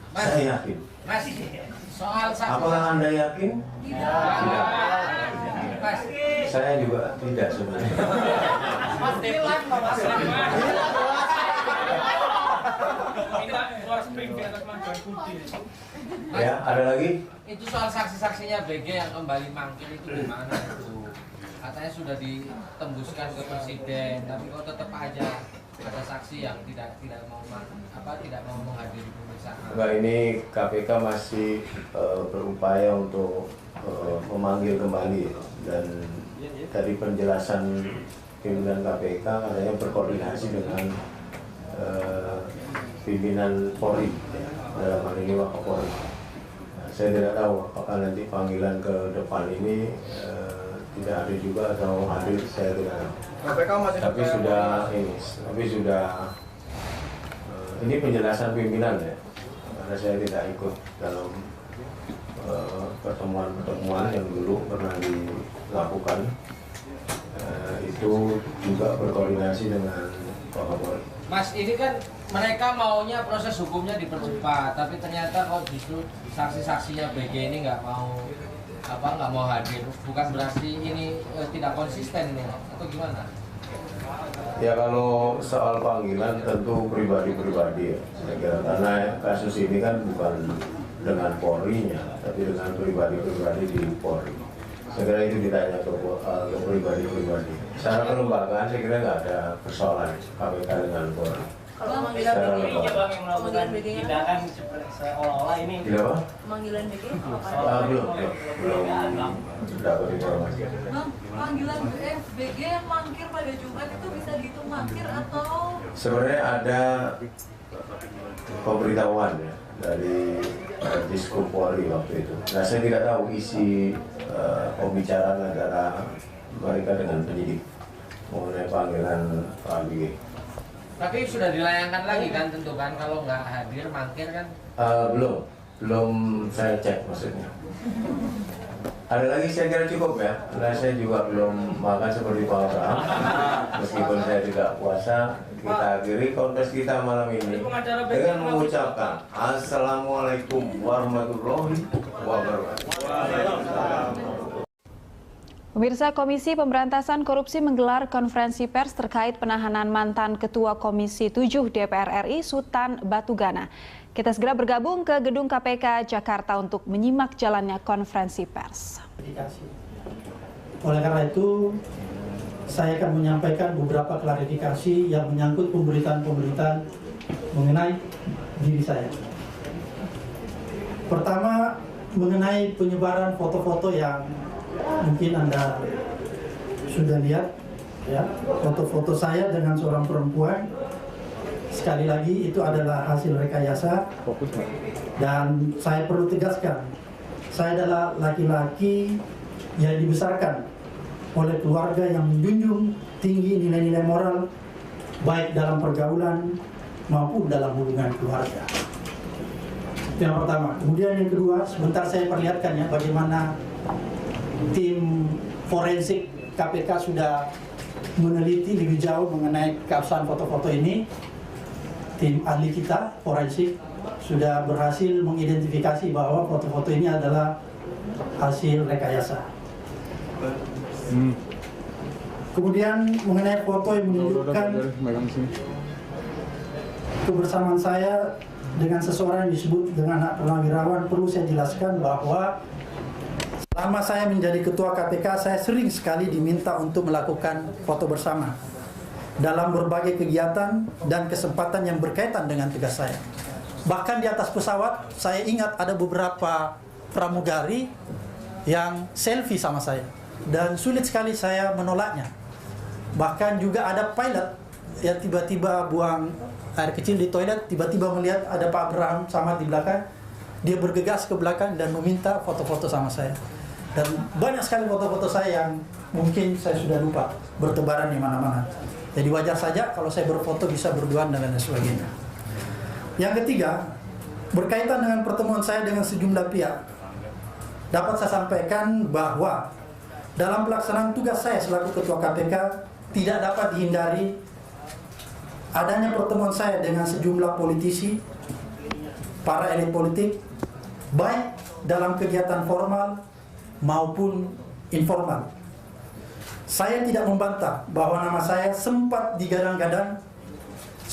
Mas, saya yakin. Mas, soal apakah Anda yakin? Tidak. Mas, Saya juga tidak sebenarnya. Mas, Minta keluar spring di atas Manggar Putih. Ya, ada lagi? Itu soal saksi-saksinya BG yang kembali mangkir itu gimana itu? Katanya sudah ditembuskan ke presiden, tapi kok tetap aja ada saksi yang tidak mau menghadiri pemeriksaan. Enggak, ini KPK masih berupaya untuk memanggil kembali, dan dari penjelasan pimpinan KPK katanya berkoordinasi dengan pimpinan Polri, dalam hal ini Wakapolri. Nah, saya tidak tahu apakah nanti panggilan ke depan ini tidak ada juga atau hadir, saya tidak tahu. KPK masih Tapi sudah ini penjelasan pimpinan ya, karena saya tidak ikut dalam pertemuan yang dulu pernah dilakukan. Itu juga berkoordinasi dengan Wakapolri. Mas, ini kan mereka maunya proses hukumnya dipercepat, tapi ternyata kok justru saksi-saksinya BG ini nggak mau hadir. Bukan berarti ini tidak konsisten ini, atau gimana? Ya, kalau soal panggilan tentu pribadi-pribadi ya, saya kira, karena kasus ini kan bukan dengan Polri-nya, tapi dengan pribadi-pribadi di Polri. Saya kira itu ditanya ke pribadi-pribadi. Secara kelembagaan saya kira nggak ada persoalan KPK dengan Polri. Kalau manggilan BG, Bang, yang melakukan tindakan seolah-olah ini. Tidak apa? Manggilan BG Belum dapat informasi. Bang, panggilan BG yang mangkir pada Jumat itu bisa dihitung mangkir atau? Sebenarnya ada pemberitahuan ya dari Diskup Polri waktu itu. Nah, saya tidak tahu isi pembicaraan antara mereka dengan penyidik mengenai panggilan Pak BG. Tapi sudah dilayangkan lagi kan, tentu kan, kalau nggak hadir mangkir kan? Belum saya cek maksudnya. Ada lagi, saya kira cukup ya, karena saya juga belum makan seperti Pak Abraham. Meskipun saya tidak puasa, kita akhiri kontes kita malam ini dengan mengucapkan Assalamualaikum warahmatullahi wabarakatuh. Pemirsa, Komisi Pemberantasan Korupsi menggelar konferensi pers terkait penahanan mantan Ketua Komisi 7 DPR RI Sutan Batugana. Kita segera bergabung ke gedung KPK Jakarta untuk menyimak jalannya konferensi pers. Oleh karena itu, saya akan menyampaikan beberapa klarifikasi yang menyangkut pemberitaan-pemberitaan mengenai diri saya. Pertama, mengenai penyebaran foto-foto yang mungkin Anda sudah lihat, ya, foto-foto saya dengan seorang perempuan. Sekali lagi, itu adalah hasil rekayasa. Dan saya perlu tegaskan, saya adalah laki-laki yang dibesarkan oleh keluarga yang menjunjung tinggi nilai-nilai moral, baik dalam pergaulan maupun dalam hubungan keluarga. Itu yang pertama. Kemudian yang kedua, sebentar saya perlihatkan ya bagaimana tim forensik KPK sudah meneliti lebih jauh mengenai keabsahan foto-foto ini. Tim ahli kita, forensik, sudah berhasil mengidentifikasi bahwa foto-foto ini adalah hasil rekayasa. Kemudian mengenai foto yang menunjukkan kebersamaan saya dengan seseorang yang disebut dengan anak purnawirawan, perlu saya jelaskan bahwa selama saya menjadi ketua KPK, saya sering sekali diminta untuk melakukan foto bersama dalam berbagai kegiatan dan kesempatan yang berkaitan dengan tugas saya. Bahkan di atas pesawat, saya ingat ada beberapa pramugari yang selfie sama saya, dan sulit sekali saya menolaknya. Bahkan juga ada pilot yang tiba-tiba buang air kecil di toilet, tiba-tiba melihat ada Pak Abraham sama di belakang, dia bergegas ke belakang dan meminta foto-foto sama saya. Dan banyak sekali foto-foto saya yang mungkin saya sudah lupa, bertebaran di mana-mana. Jadi wajar saja kalau saya berfoto bisa berduaan dan lain sebagainya. Yang ketiga, berkaitan dengan pertemuan saya dengan sejumlah pihak, dapat saya sampaikan bahwa dalam pelaksanaan tugas saya selaku Ketua KPK tidak dapat dihindari adanya pertemuan saya dengan sejumlah politisi, para elit politik, baik dalam kegiatan formal maupun informal. Saya tidak membantah bahwa nama saya sempat digadang-gadang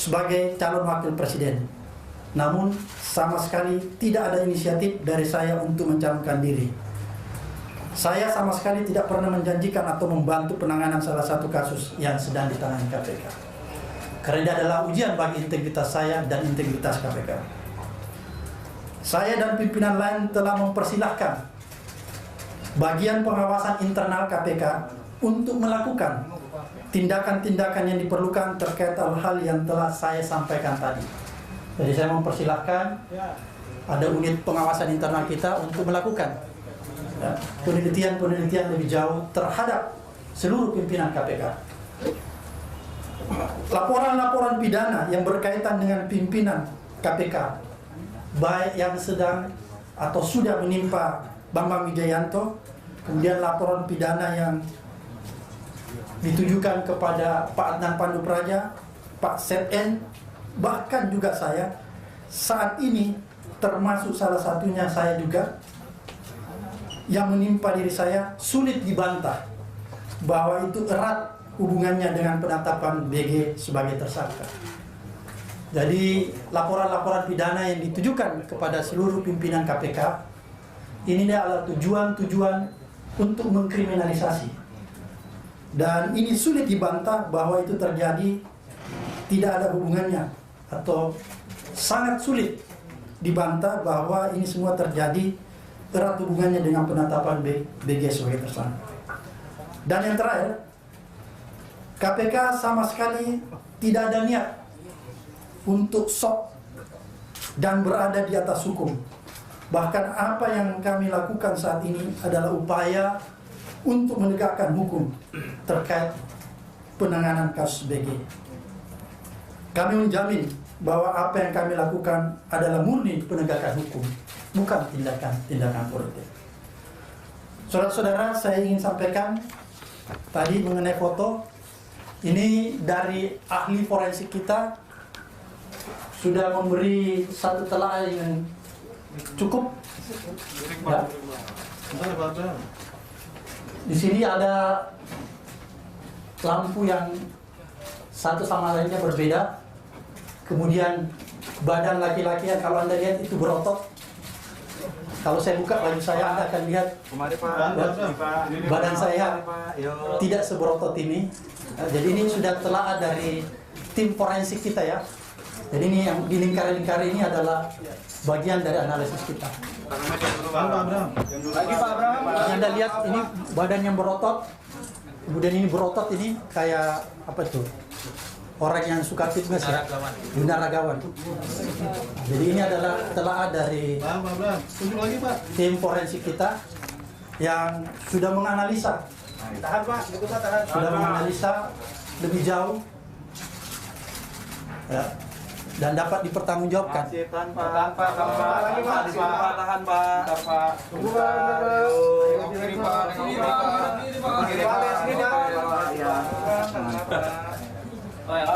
sebagai calon wakil presiden. Namun sama sekali tidak ada inisiatif dari saya untuk mencalonkan diri. Saya sama sekali tidak pernah menjanjikan atau membantu penanganan salah satu kasus yang sedang ditangani KPK. Karena ini adalah ujian bagi integritas saya dan integritas KPK. Saya dan pimpinan lain telah mempersilahkan bagian pengawasan internal KPK untuk melakukan tindakan-tindakan yang diperlukan terkait hal-hal yang telah saya sampaikan tadi. Jadi saya mempersilahkan ada unit pengawasan internal kita untuk melakukan penelitian-penelitian lebih jauh terhadap seluruh pimpinan KPK. Laporan-laporan pidana yang berkaitan dengan pimpinan KPK, baik yang sedang atau sudah menimpa Bambang Wijayanto, kemudian laporan pidana yang ditujukan kepada Pak Adnan Pandu Praja, Pak Setn, bahkan juga saya saat ini, termasuk salah satunya saya juga, yang menimpa diri saya sulit dibantah bahwa itu erat hubungannya dengan penetapan BG sebagai tersangka. Jadi laporan-laporan pidana yang ditujukan kepada seluruh pimpinan KPK ini adalah tujuan-tujuan untuk mengkriminalisasi. Dan ini sulit dibantah bahwa itu terjadi, tidak ada hubungannya, atau sangat sulit dibantah bahwa ini semua terjadi erat hubungannya dengan penetapan BG sebagai tersangka. Dan yang terakhir, KPK sama sekali tidak ada niat untuk sok dan berada di atas hukum. Bahkan apa yang kami lakukan saat ini adalah upaya untuk menegakkan hukum terkait penanganan kasus BG. Kami menjamin bahwa apa yang kami lakukan adalah murni penegakan hukum, bukan tindakan politik. Saudara-saudara, saya ingin sampaikan tadi mengenai foto. Ini dari ahli forensik kita sudah memberi satu telaah yang cukup. Ya. Di sini ada lampu yang satu sama lainnya berbeda. Kemudian badan laki-laki yang kalau Anda lihat itu berotot. Kalau saya buka baju saya, Anda akan lihat badan saya tidak seberotot ini. Jadi ini sudah telaah dari tim forensik kita ya. Jadi ini yang di lingkar-lingkar ini adalah bagian dari analisis kita. Lagi Pak Abraham. Anda lihat ini badan yang berotot, kemudian ini berotot ini kayak apa tuh? Orang yang suka fitness ya, binaragawan. Jadi ini adalah telaah dari tim forensik kita yang sudah menganalisa, sudah menganalisa lebih jauh ya, dan dapat dipertanggungjawabkan. Tahan Pak. Tunggu Pak. Kiri Pak. Pak,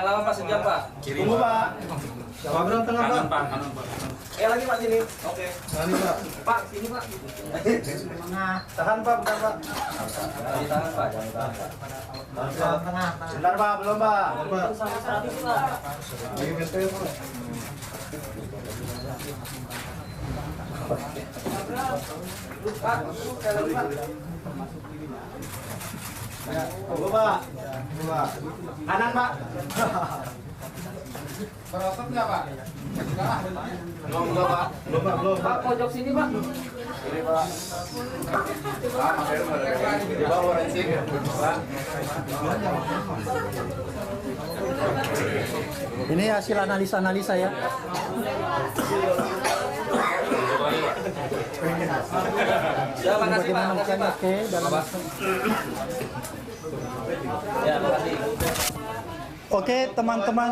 lawan Pak sejam Pak. Tunggu Pak. Pak Abraham tengah Pak. Lagi Pak sini. Oke. Sini Pak. Pak, sini Pak. Tahan Pak, bentar Pak. Tahan Pak, jangan tahan Pak. Bentar Pak, belum Pak. Lagi betul Pak. Tunggu Pak. Kanan Pak. Berotot nggak Pak? Belum Pak. Pak, pojok sini Pak. Ini Pak. Di bawah forensik. Ini hasil analisa ya. Ya, makasih Pak. Makasih Pak. Oke, dalam Ya, makasih. Oke, teman-teman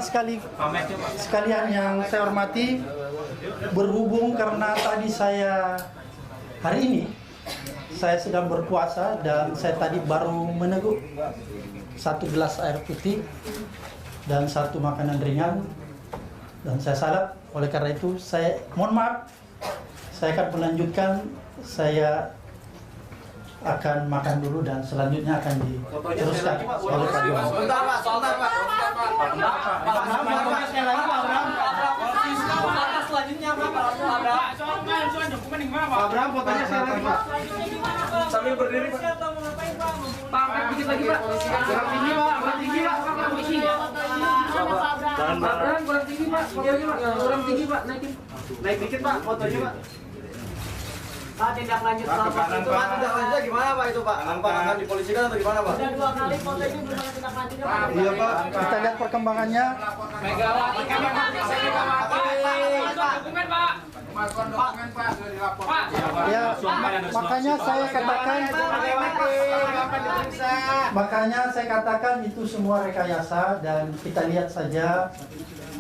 sekalian yang saya hormati, berhubung karena tadi hari ini saya sedang berpuasa dan saya tadi baru meneguk 1 gelas air putih dan 1 makanan ringan dan saya salat. Oleh karena itu saya mohon maaf, saya akan melanjutkan. Saya akan makan dulu dan selanjutnya akan diteruskan oleh Pak Jokowi. Sebentar Pak. Selanjutnya Pak Abraham, fotonya sekali lagi Pak. Sambil berdiri Pak. Pak, dikit lagi Pak. Kurang tinggi Pak, kurang tinggi Pak. Abraham kurang tinggi Pak. Kurang tinggi Pak, naikin. Naik dikit Pak, fotonya Pak. Pak, tindak lanjut Pak, ke kanan Pak. Tindak lanjutnya gimana Pak itu Pak? Apa akan dipolisikan atau gimana Pak? Udah 2 kali foto ini belum ada tindak lanjutnya Pak. Iya Pak, kita lihat perkembangannya. Megawati kami dokumen Pak. Ya, makanya saya katakan itu semua rekayasa dan kita lihat saja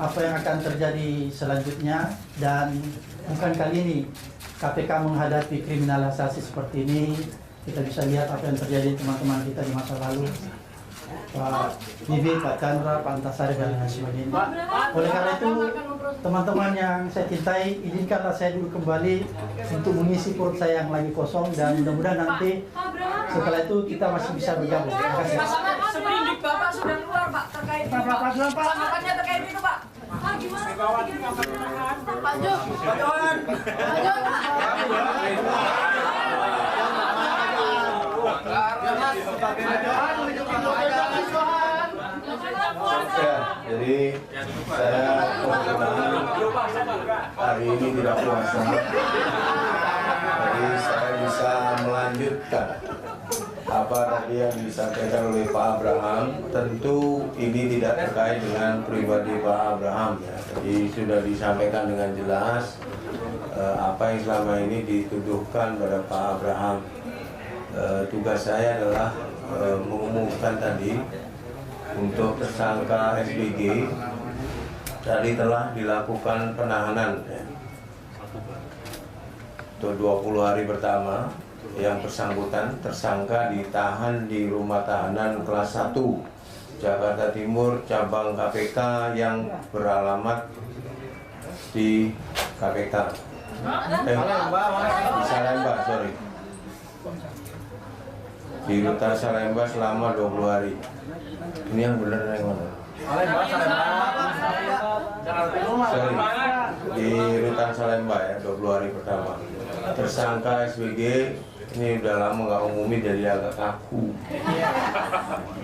apa yang akan terjadi selanjutnya. Dan bukan kali ini KPK menghadapi kriminalisasi seperti ini. Kita bisa lihat apa yang terjadi teman-teman kita di masa lalu, Pak Bibi, Pak Chandra, Pak Antasari dan lain sebagainya. Oleh karena itu, teman-teman yang saya cintai, izinkanlah saya dulu kembali untuk mengisi perut saya yang lagi kosong, dan mudah-mudahan nanti setelah itu kita masih bisa bergabung. Terima kasih. Seprindik Bapak sudah keluar Pak terkait tanggapannya terkait itu Pak. Pak, gimana? Pak Jo. Pak Johan. Ya, jadi saya hari ini tidak puasa, jadi saya bisa melanjutkan apa tadi yang disampaikan oleh Pak Abraham. Tentu ini tidak terkait dengan pribadi Pak Abraham ya. Jadi sudah disampaikan dengan jelas apa yang selama ini dituduhkan pada Pak Abraham. Tugas saya adalah mengumumkan tadi untuk tersangka SBG tadi telah dilakukan penahanan ya. Untuk 20 hari pertama yang bersangkutan tersangka ditahan di rumah tahanan kelas 1 Jakarta Timur cabang KPK yang beralamat di KPK Salemba, sorry, di Rutan Salemba selama 20 hari. Ini yang benar yang mana? Sorry, di Rutan Salemba ya, 20 hari pertama. Tersangka SBG ini udah lama nggak umumin, jadi agak kaku.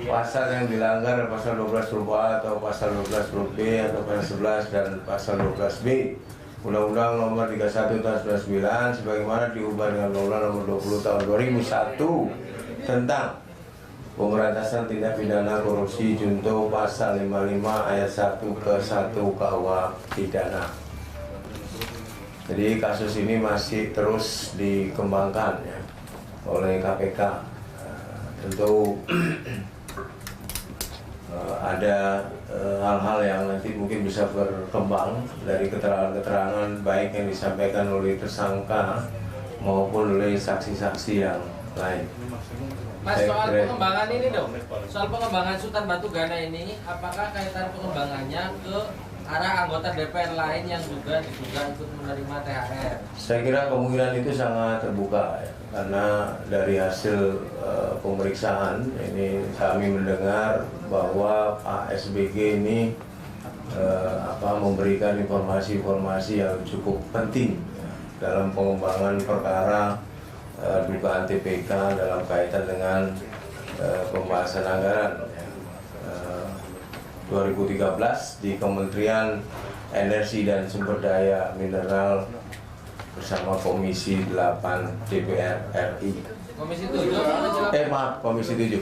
Pasal yang dilanggar pasal 12 huruf A atau pasal 12 huruf B atau pasal 11 dan pasal 12B Undang-Undang Nomor 31 Tahun 99 sebagaimana diubah dengan Undang-Undang Nomor 20 Tahun 2001 tentang pemberantasan tindak pidana korupsi junto pasal 55 ayat 1 ke 1 KUH pidana. Jadi kasus ini masih terus dikembangkan ya oleh KPK. Tentu ada hal-hal yang nanti mungkin bisa berkembang dari keterangan-keterangan baik yang disampaikan oleh tersangka maupun oleh saksi-saksi yang lain. Mas, soal pengembangan ini dong, soal pengembangan Sultan Batu Gana ini, apakah kaitan pengembangannya ke arah anggota DPR lain yang juga diduga ikut menerima THR? Saya kira kemungkinan itu sangat terbuka ya, karena dari hasil pemeriksaan ini kami mendengar bahwa Pak SBG ini memberikan informasi-informasi yang cukup penting ya, dalam pengembangan perkara dugaan TPK dalam kaitan dengan pembahasan anggaran 2013 di Kementerian Energi dan Sumber Daya Mineral bersama Komisi 8 DPR RI. Komisi 7? Maaf, Komisi 7.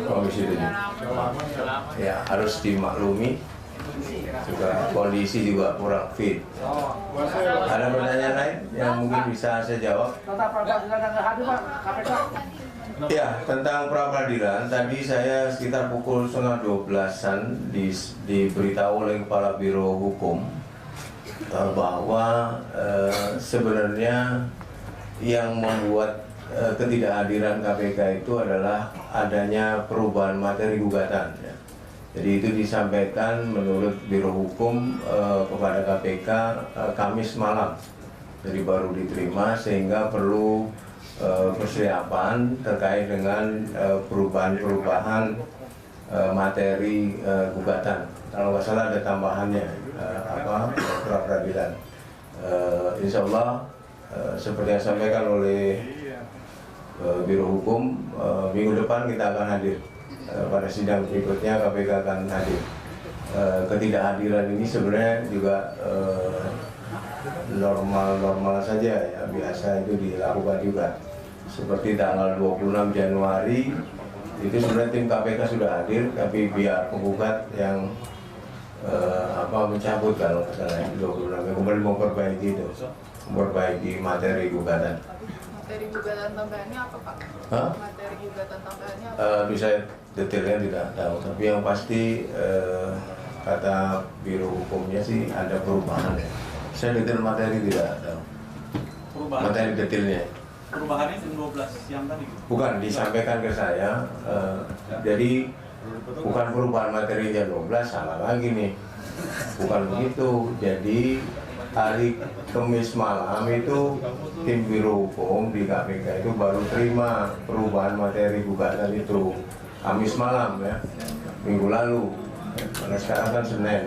Komisi 7. Ya, harus dimaklumi juga kondisi juga kurang fit. Ada pertanyaan lain yang mungkin bisa saya jawab? Ya, tentang pra-peradilan tadi saya sekitar pukul 11:30-an diberitahu oleh Kepala Biro Hukum bahwa sebenarnya yang membuat ketidakhadiran KPK itu adalah adanya perubahan materi gugatan ya. Jadi itu disampaikan menurut Biro Hukum kepada KPK Kamis malam. Jadi baru diterima sehingga perlu persiapan terkait dengan perubahan-perubahan materi gugatan. Kalau nggak salah ada tambahannya pra peradilan. Insya Allah seperti yang disampaikan oleh Biro Hukum, minggu depan kita akan hadir pada sidang berikutnya. KPK akan hadir. Ketidakhadiran ini sebenarnya juga normal saja ya, biasa itu dilakukan juga. Seperti tanggal 26 Januari itu sebenarnya tim KPK sudah hadir, tapi biar penggugat yang mencabut kalau misalnya 26 kembali memperbaiki itu, memperbaiki materi gugatan. Materi gugatan tambahannya apa Pak? Hah? Materi gugatan tambahannya apa? Bisa detailnya tidak tahu, tapi yang pasti kata Biro Hukumnya sih ada perubahan ya. Saya detail materi tidak tahu. Perubahan. Materi detailnya. Perubahannya jam 12 siang tadi. Bukan disampaikan ke saya. Jadi bukan perubahan materi jam 12, salah lagi nih. Bukan begitu. Jadi hari Kamis malam itu tim Biro Hukum di KPK itu baru terima perubahan materi gugatan itu Kamis malam ya, minggu lalu. Karena sekarang kan Senin,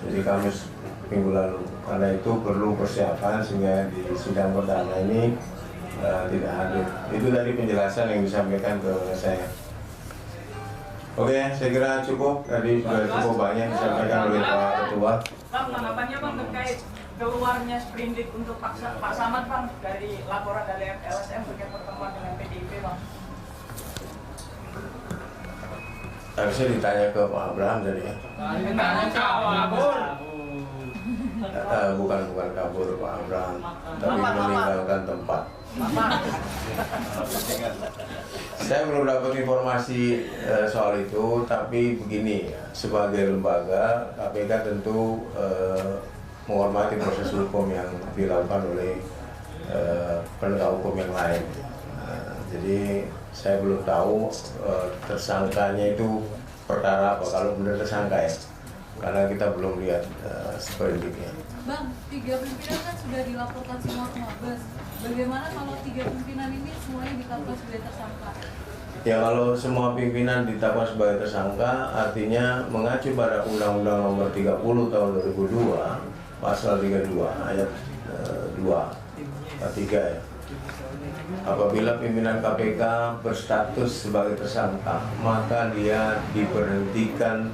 jadi Kamis minggu lalu. Karena itu perlu persiapan sehingga di sidang pertama ini tidak hadir. Itu dari penjelasan yang disampaikan ke saya. Oke, saya kira cukup. Tadi sudah cukup banyak disampaikan oleh Pak Ketua. Bang, tanggapannya Bang terkait keluarnya sprindik untuk Pak Samad Bang dari laporan dari LSM terkait pertemuan dengan PDIP Bang. Harusnya ditanya ke Pak Abraham tadi ya. Ditanya kabur. Bukan kabur Pak Abraham, tapi meninggalkan tempat. Saya belum dapat informasi soal itu, tapi begini ya, sebagai lembaga KPK tentu menghormati proses hukum yang dilakukan oleh penegak hukum yang lain. Jadi saya belum tahu tersangkanya itu perkara apa, kalau benar tersangka ya, karena kita belum lihat sprindiknya. Bang, 3 pimpinan kan sudah dilaporkan semua ke Mabes. Bagaimana kalau 3 pimpinan ini semuanya ditetapkan sebagai tersangka? Ya, kalau semua pimpinan ditetapkan sebagai tersangka, artinya mengacu pada Undang-Undang Nomor 30 Tahun 2002, Pasal 32 ayat 2, 3 ya. Apabila pimpinan KPK berstatus sebagai tersangka, maka dia diberhentikan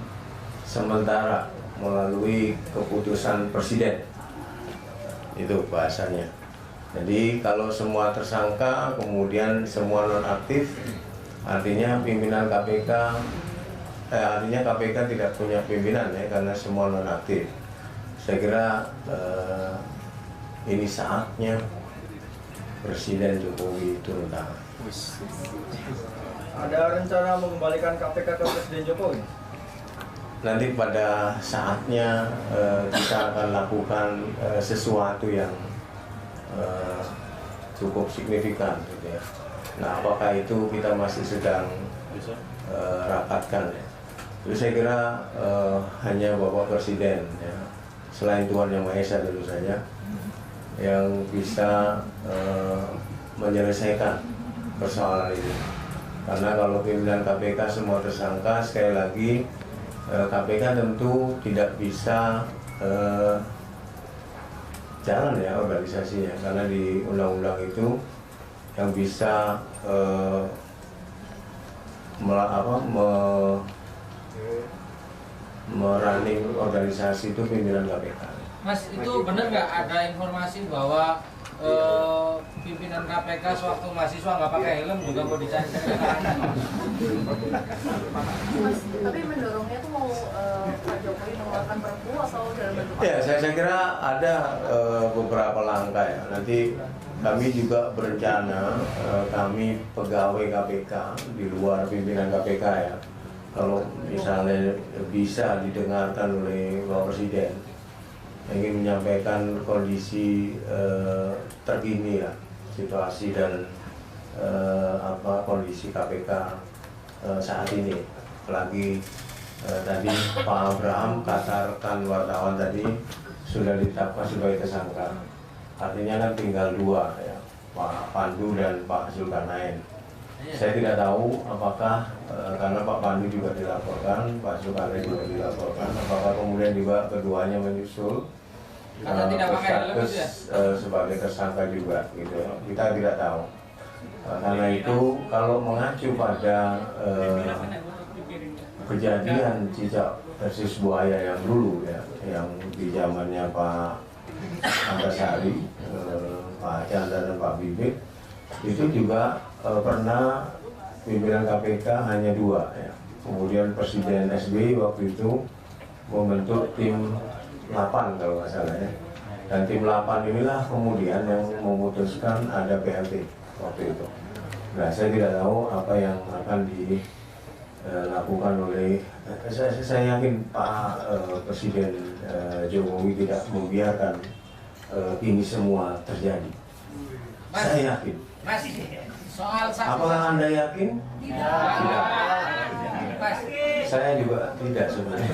sementara melalui keputusan Presiden. Itu bahasanya. Jadi kalau semua tersangka kemudian semua nonaktif, artinya pimpinan KPK artinya KPK tidak punya pimpinan ya, karena semua nonaktif. Saya kira ini saatnya Presiden Jokowi turun tangan. Ada rencana mengembalikan KPK ke Presiden Jokowi? Nanti pada saatnya kita akan lakukan sesuatu yang cukup signifikan gitu ya. Nah, apakah itu kita masih sedang rapatkan ya. Jadi saya kira hanya Bapak Presiden ya, selain Tuhan Yang Maha Esa tentu saja, yang bisa menyelesaikan persoalan ini. Karena kalau pimpinan KPK semua tersangka, sekali lagi KPK tentu tidak bisa jalan ya organisasinya, karena di undang-undang itu yang bisa merunning organisasi itu pimpinan KPK. Mas, itu benar nggak ada informasi bahwa pimpinan KPK sewaktu mahasiswa nggak pakai helm juga mau dicari? Mas, tapi mendorongnya tuh mau Pak Jokowi mengeluarkan perpu atau dalam bentuk apa? Ya, saya kira ada beberapa langkah ya. Nanti kami juga berencana, kami pegawai KPK di luar pimpinan KPK ya, kalau misalnya bisa didengarkan oleh Bapak Presiden, ingin menyampaikan kondisi terkini ya, situasi dan kondisi KPK saat ini. Apalagi tadi Pak Abraham kata rekan wartawan tadi sudah ditetapkan sebagai tersangka, artinya kan tinggal 2 ya, Pak Pandu dan Pak Zulkarnain. Saya tidak tahu apakah karena Pak Pandu juga dilaporkan, Pak Zulkarnain juga dilaporkan, apakah kemudian juga keduanya menyusul berstatus sebagai tersangka juga, gitu. Kita tidak tahu. Karena itu kalau mengacu pada kejadian cicak versus buaya yang dulu ya, yang di zamannya Pak Antasari, Pak Chandra dan Pak Bibit, itu juga pernah pimpinan KPK hanya 2 ya. Kemudian Presiden SBY waktu itu membentuk tim 8 kalau nggak salah ya. Dan tim 8 inilah kemudian yang memutuskan ada PLT waktu itu. Nah, saya tidak tahu apa yang akan dilakukan oleh, saya yakin Pak Presiden Jokowi tidak membiarkan ini semua terjadi. Mas, saya yakin. Mas, soal saksi. Apakah Anda yakin? Tidak. Mas, saya juga tidak sebenarnya.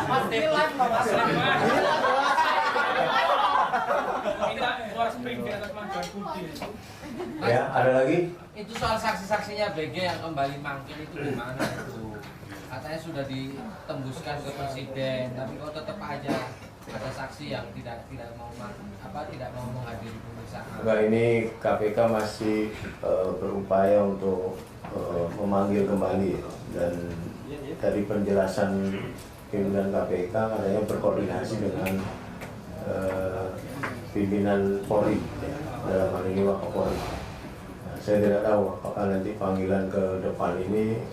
Mas, ini live Pak, Mas. Ya, ada lagi? Itu soal saksi-saksinya BG yang kembali mangkir itu gimana itu? Katanya sudah ditembuskan ke presiden, tapi kok tetap aja ada saksi yang tidak mau menghadiri pemeriksaan. Enggak, ini KPK masih berupaya untuk memanggil kembali, dan dari penjelasan pimpinan KPK katanya berkoordinasi dengan pimpinan Polri ya, dalam hal ini Wakapolri. Saya tidak tahu apakah nanti panggilan ke depan ini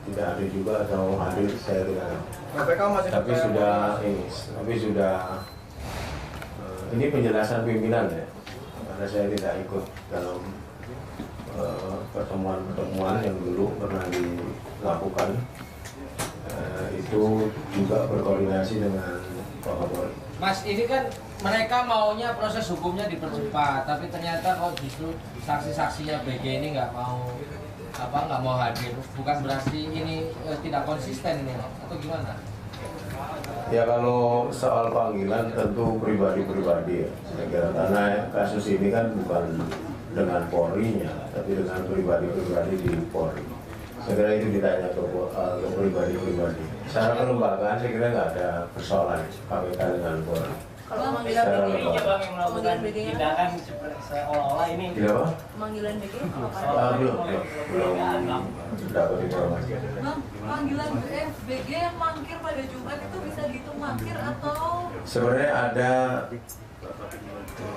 tidak ada juga atau hadir, saya tidak tahu. Tapi sudah ini penjelasan pimpinan ya, karena saya tidak ikut dalam pertemuan-pertemuan yang dulu pernah dilakukan. Itu juga berkoordinasi dengan Wakapolri. Mas, ini kan mereka maunya proses hukumnya dipercepat, tapi ternyata kok justru saksi-saksinya BG ini nggak mau hadir. Bukan berarti ini tidak konsisten ini, atau gimana? Ya, kalau soal panggilan tentu pribadi-pribadi ya. Saya kira karena kasus ini kan bukan dengan Polri-nya, tapi dengan pribadi-pribadi di Polri. Saya kira itu ditanya ke pribadi-pribadi. Secara kelembagaan saya kira nggak ada persoalan KPK dengan Polri. Kalau panggilan BG ini Bang yang melakukan tindakan seolah-olah ini. Tidak apa? Panggilan BG Belum dapat informasi. Bang, panggilan BG yang mangkir pada Jumat itu bisa dihitung mangkir atau? Sebenarnya ada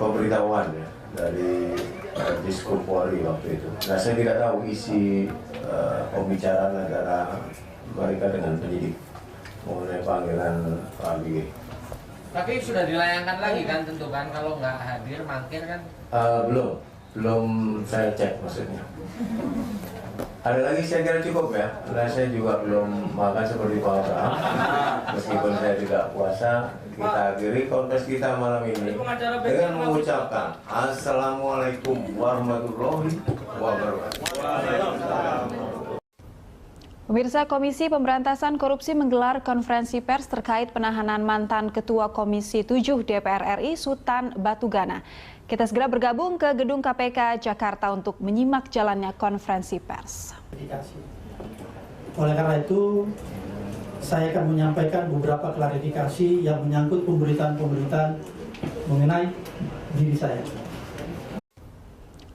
pemberitahuan ya dari Diskub Polri waktu itu. Nah, saya tidak tahu isi pembicaraan antara mereka dengan penyidik mengenai panggilan Pak BG. Tapi sudah dilayangkan lagi kan, tentu kan, kalau nggak hadir mangkir kan? Belum saya cek maksudnya. Ada lagi, saya kira cukup ya, karena saya juga belum makan seperti Pak Abraham. Meskipun saya tidak puasa, kita akhiri kontes kita malam ini dengan mengucapkan Assalamualaikum warahmatullahi wabarakatuh. Pemirsa, Komisi Pemberantasan Korupsi menggelar konferensi pers terkait penahanan mantan Ketua Komisi 7 DPR RI Sutan Batugana. Kita segera bergabung ke gedung KPK Jakarta untuk menyimak jalannya konferensi pers. Oleh karena itu, saya akan menyampaikan beberapa klarifikasi yang menyangkut pemberitaan-pemberitaan mengenai diri saya.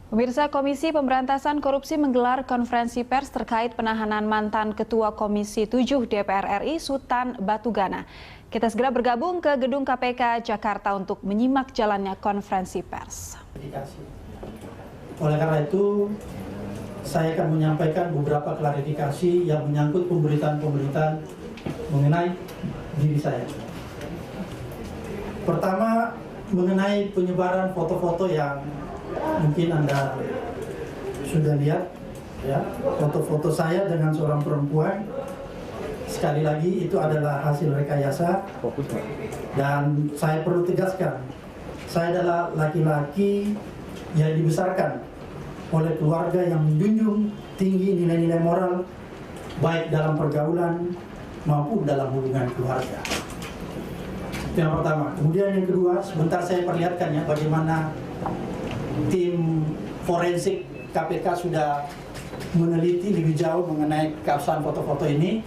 Pemirsa, Komisi Pemberantasan Korupsi menggelar konferensi pers terkait penahanan mantan Ketua Komisi 7 DPR RI Sutan Batugana. Kita segera bergabung ke gedung KPK Jakarta untuk menyimak jalannya konferensi pers. Oleh karena itu, saya akan menyampaikan beberapa klarifikasi yang menyangkut pemberitaan-pemberitaan mengenai diri saya. Pertama, mengenai penyebaran foto-foto yang mungkin Anda sudah lihat, ya, foto-foto saya dengan seorang perempuan. Sekali lagi, itu adalah hasil rekayasa. Dan saya perlu tegaskan, saya adalah laki-laki yang dibesarkan oleh keluarga yang menjunjung tinggi nilai-nilai moral, baik dalam pergaulan maupun dalam hubungan keluarga. Itu yang pertama. Kemudian yang kedua, sebentar saya perlihatkan ya bagaimana tim forensik KPK sudah meneliti lebih jauh mengenai keabsahan foto-foto ini.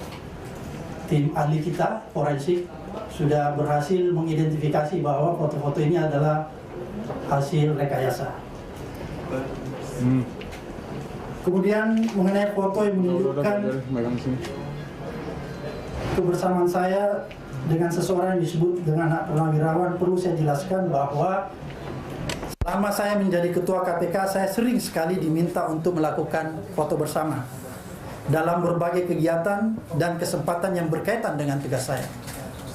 Tim ahli kita forensik sudah berhasil mengidentifikasi bahwa foto-foto ini adalah hasil rekayasa. Kemudian mengenai foto yang menunjukkan kebersamaan saya dengan seseorang yang disebut dengan anak purnawirawan, perlu saya jelaskan bahwa selama saya menjadi ketua KPK, saya sering sekali diminta untuk melakukan foto bersama dalam berbagai kegiatan dan kesempatan yang berkaitan dengan tugas saya.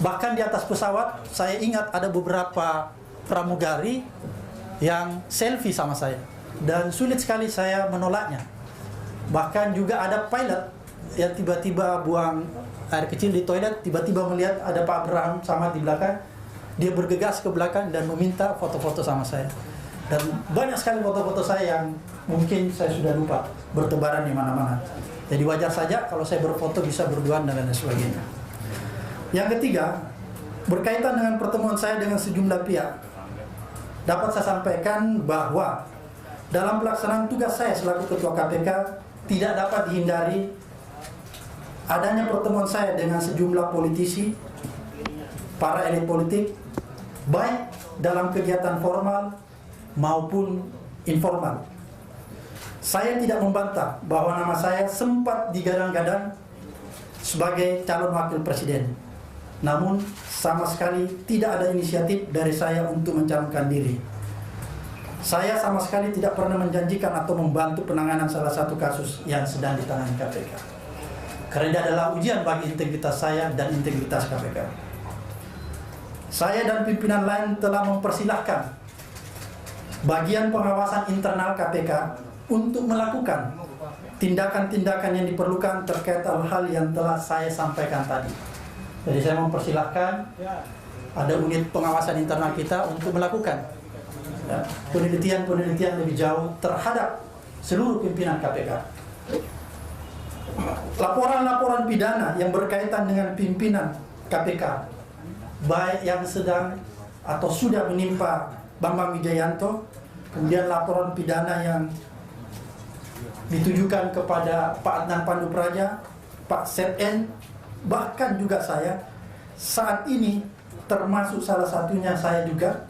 Bahkan di atas pesawat, saya ingat ada beberapa pramugari yang selfie sama saya, dan sulit sekali saya menolaknya. Bahkan juga ada pilot yang tiba-tiba buang air kecil di toilet, tiba-tiba melihat ada Pak Abraham Samad di belakang, dia bergegas ke belakang dan meminta foto-foto sama saya. Dan banyak sekali foto-foto saya yang mungkin saya sudah lupa, bertebaran di mana-mana. Jadi wajar saja kalau saya berfoto bisa berduaan dan lain sebagainya. Yang ketiga, berkaitan dengan pertemuan saya dengan sejumlah pihak, dapat saya sampaikan bahwa dalam pelaksanaan tugas saya selaku Ketua KPK tidak dapat dihindari adanya pertemuan saya dengan sejumlah politisi, para elit politik, baik dalam kegiatan formal maupun informal. Saya tidak membantah bahwa nama saya sempat digadang-gadang sebagai calon wakil presiden. Namun sama sekali tidak ada inisiatif dari saya untuk mencalonkan diri. Saya sama sekali tidak pernah menjanjikan atau membantu penanganan salah satu kasus yang sedang ditangani KPK. Karena ini adalah ujian bagi integritas saya dan integritas KPK. Saya dan pimpinan lain telah mempersilahkan bagian pengawasan internal KPK untuk melakukan tindakan-tindakan yang diperlukan terkait hal-hal yang telah saya sampaikan tadi. Jadi saya mempersilahkan ada unit pengawasan internal kita untuk melakukan penelitian-penelitian lebih jauh terhadap seluruh pimpinan KPK. Laporan-laporan pidana yang berkaitan dengan pimpinan KPK, baik yang sedang atau sudah menimpa Bambang Wijayanto, kemudian laporan pidana yang ditujukan kepada Pak Adnan Pandu Praja, Pak Setn, bahkan juga saya saat ini, termasuk salah satunya saya juga,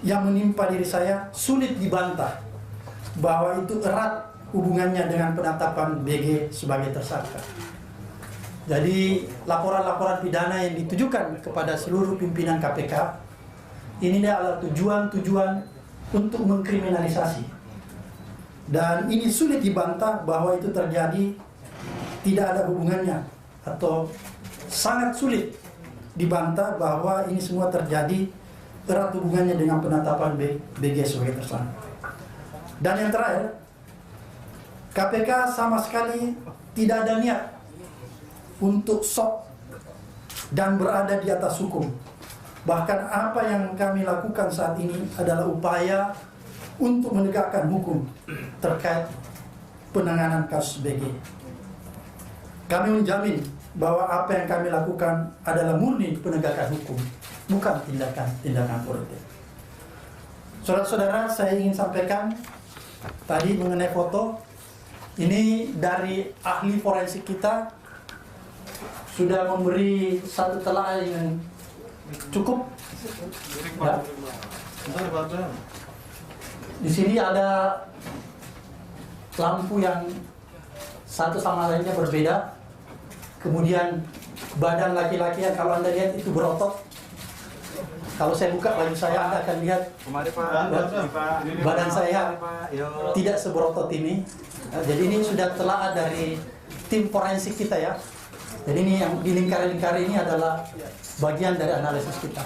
yang menimpa diri saya sulit dibantah bahwa itu erat hubungannya dengan penetapan BG sebagai tersangka. Jadi laporan-laporan pidana yang ditujukan kepada seluruh pimpinan KPK ini adalah tujuan-tujuan untuk mengkriminalisasi. Dan ini sulit dibantah bahwa itu terjadi, tidak ada hubungannya, atau sangat sulit dibantah bahwa ini semua terjadi erat hubungannya dengan penetapan BG sebagai tersangka. Dan yang terakhir, KPK sama sekali tidak ada niat untuk sok dan berada di atas hukum. Bahkan apa yang kami lakukan saat ini adalah upaya untuk menegakkan hukum terkait penanganan kasus BG. Kami menjamin bahwa apa yang kami lakukan adalah murni penegakan hukum, bukan tindakan politik. Saudara-saudara, saya ingin sampaikan tadi mengenai foto. Ini dari ahli forensik kita sudah memberi satu telaah yang cukup. Ya. Di sini ada lampu yang satu sama lainnya berbeda. Kemudian badan laki-laki yang kalau Anda lihat itu berotot. Kalau saya buka baju saya, Anda akan lihat badan saya tidak seberotot ini. Jadi ini sudah telaah dari tim forensik kita ya. Jadi ini yang di lingkar-lingkar ini adalah bagian dari analisis kita.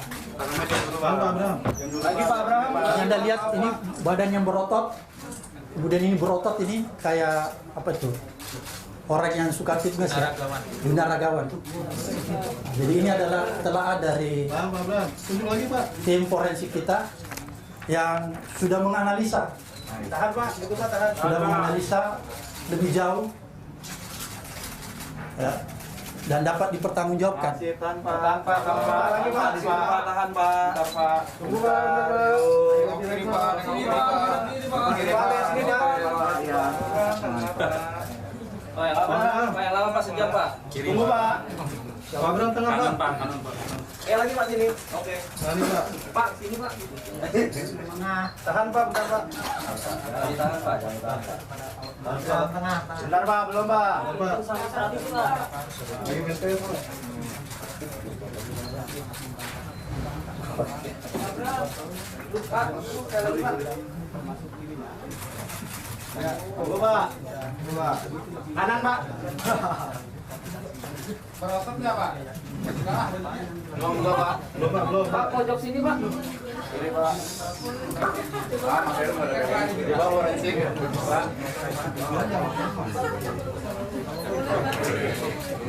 Lagi Pak Abraham. Anda lihat ini badan yang berotot, kemudian ini berotot ini kayak apa itu? Orang yang suka fitness ya, binaragawan. Jadi ini adalah telaah dari tim forensik kita yang sudah menganalisa. Tahan Pak, itu Pak, tahan. Sudah menganalisa lebih jauh ya, dan dapat dipertanggungjawabkan. Tahan Pak, lagi Pak, tahan Pak. Tunggu Pak. Tengah Pak. Tunggu Pak. Pak Abraham tengah Pak. Kanan Pak. Lagi Pak sini. Oke. Sini Pak. Pak, sini Pak. Tahan Pak, bentar Pak. Jangan tahan Pak, jangan tahan Pak. Tengah. Bentar Pak, belum Pak. Tunggu Pak. Kanan Pak. Berotot nggak Pak? Belum Pak. Belum. Pak, pojok sini Pak. Ini Pak. Ini Pak forensik. Pak.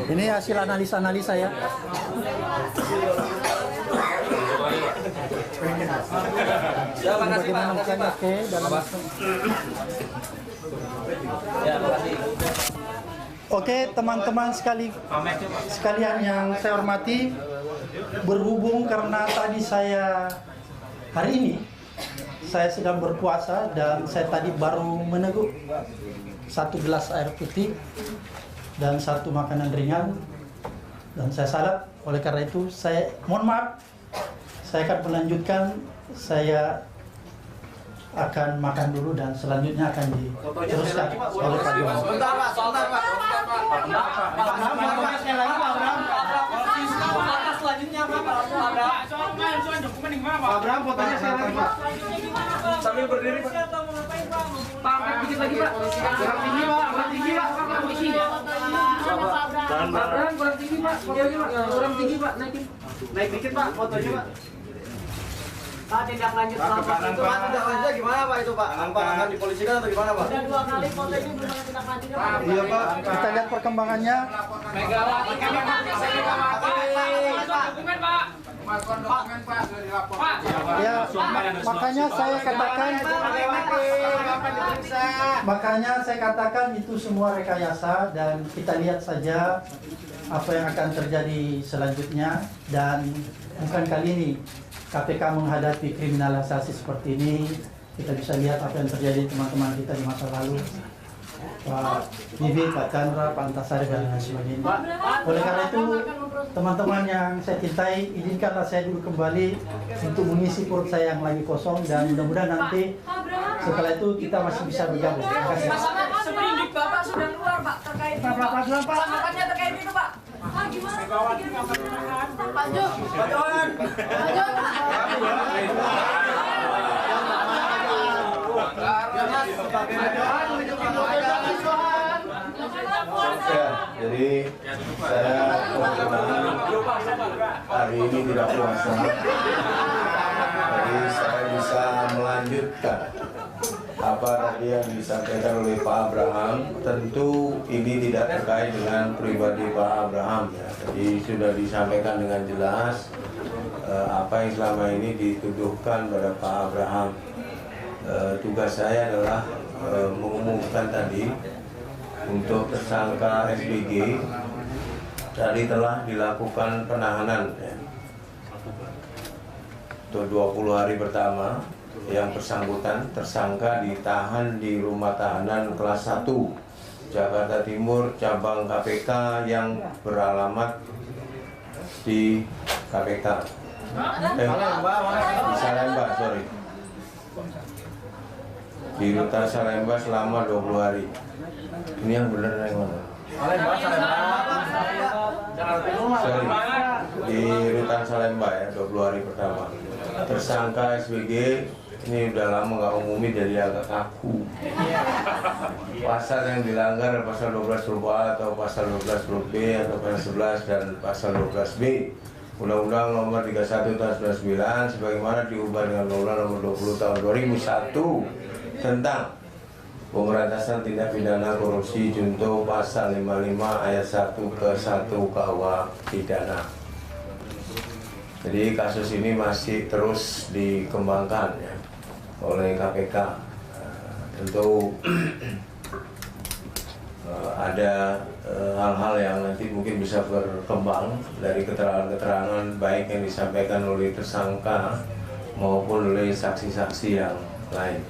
Ini hasil analisa ya. Ya, makasih Pak. Makasih Pak. Oke, dalam Ya, makasih. Oke, teman-teman sekalian yang saya hormati, berhubung karena tadi hari ini saya sedang berpuasa dan saya tadi baru meneguk 1 gelas air putih dan 1 makanan ringan dan saya salat. Oleh karena itu saya mohon maaf, saya akan melanjutkan, saya akan makan dulu dan selanjutnya akan diteruskan oleh Pak Johan. Sebentar Pak, sebentar Pak. Selanjutnya apa Pak? Abraham fotonya saya lagi Pak. Sambil berdiri Pak. Pak, angkat dikit lagi Pak. Kurang tinggi Pak, kurang tinggi Pak. Abraham kurang tinggi Pak. Fotonya Pak. Kurang tinggi Pak, naikin. Naik dikit Pak fotonya Pak. Pak, tindak lanjut selama itu Pak, tindak lanjutnya gimana Pak itu Pak? Akan dipolisikan atau gimana Pak? udah 2 kali fotonya belum ada tindak lanjutnya Pak. Iya Pak, kita lihat perkembangannya. Megawati dokumen Pak. Kemasukan dokumen Pak sudah dilaporkan. Ya, makanya saya katakan itu semua rekayasa dan kita lihat saja apa yang akan terjadi selanjutnya dan bukan kali ini KPK menghadapi kriminalisasi seperti ini. Kita bisa lihat apa yang terjadi teman-teman kita di masa lalu, Pak Bibi, Pak Chandra, Pak Antasari dan lain sebagainya. Oleh karena itu, teman-teman yang saya cintai, izinkanlah saya dulu kembali untuk mengisi perut saya yang lagi kosong dan mudah-mudahan nanti setelah itu kita masih bisa bergabung. Terima kasih. Seprindik Bapak sudah keluar Pak terkait ini Pak. Tanggapannya terkait itu Pak. Pak, gimana? Pak Jo. Pak Johan. Pak Jo, Ya, jadi saya kebetulan hari ini tidak puasa, jadi saya bisa melanjutkan apa tadi yang disampaikan oleh Pak Abraham. Tentu ini tidak terkait dengan pribadi Pak Abraham ya, jadi sudah disampaikan dengan jelas apa yang selama ini dituduhkan pada Pak Abraham. Tugas saya adalah mengumumkan tadi untuk tersangka SBG tadi telah dilakukan penahanan ya. Untuk 20 hari pertama yang bersangkutan tersangka ditahan di rumah tahanan kelas 1 Jakarta Timur cabang KPK yang beralamat di KPK di Salemba, sorry, di Rutan Salemba selama 20 hari. Ini yang benar yang mana? Sorry, di Rutan Salemba ya, 20 hari pertama. Tersangka SBG ini udah lama nggak umumi, jadi agak kaku. Pasal yang dilanggar pasal 12 huruf A atau pasal 12 huruf B atau pasal 11 dan pasal 12 B Undang-Undang Nomor 31 Tahun 99 sebagaimana diubah dengan Undang-Undang Nomor 20 Tahun 2001 tentang Pemberantasan Tindak Pidana Korupsi junto pasal 55 ayat 1 ke 1 KUH Pidana. Jadi kasus ini masih terus dikembangkan ya, oleh KPK. Tentu ada hal-hal yang nanti mungkin bisa berkembang dari keterangan-keterangan baik yang disampaikan oleh tersangka maupun oleh saksi-saksi yang lain.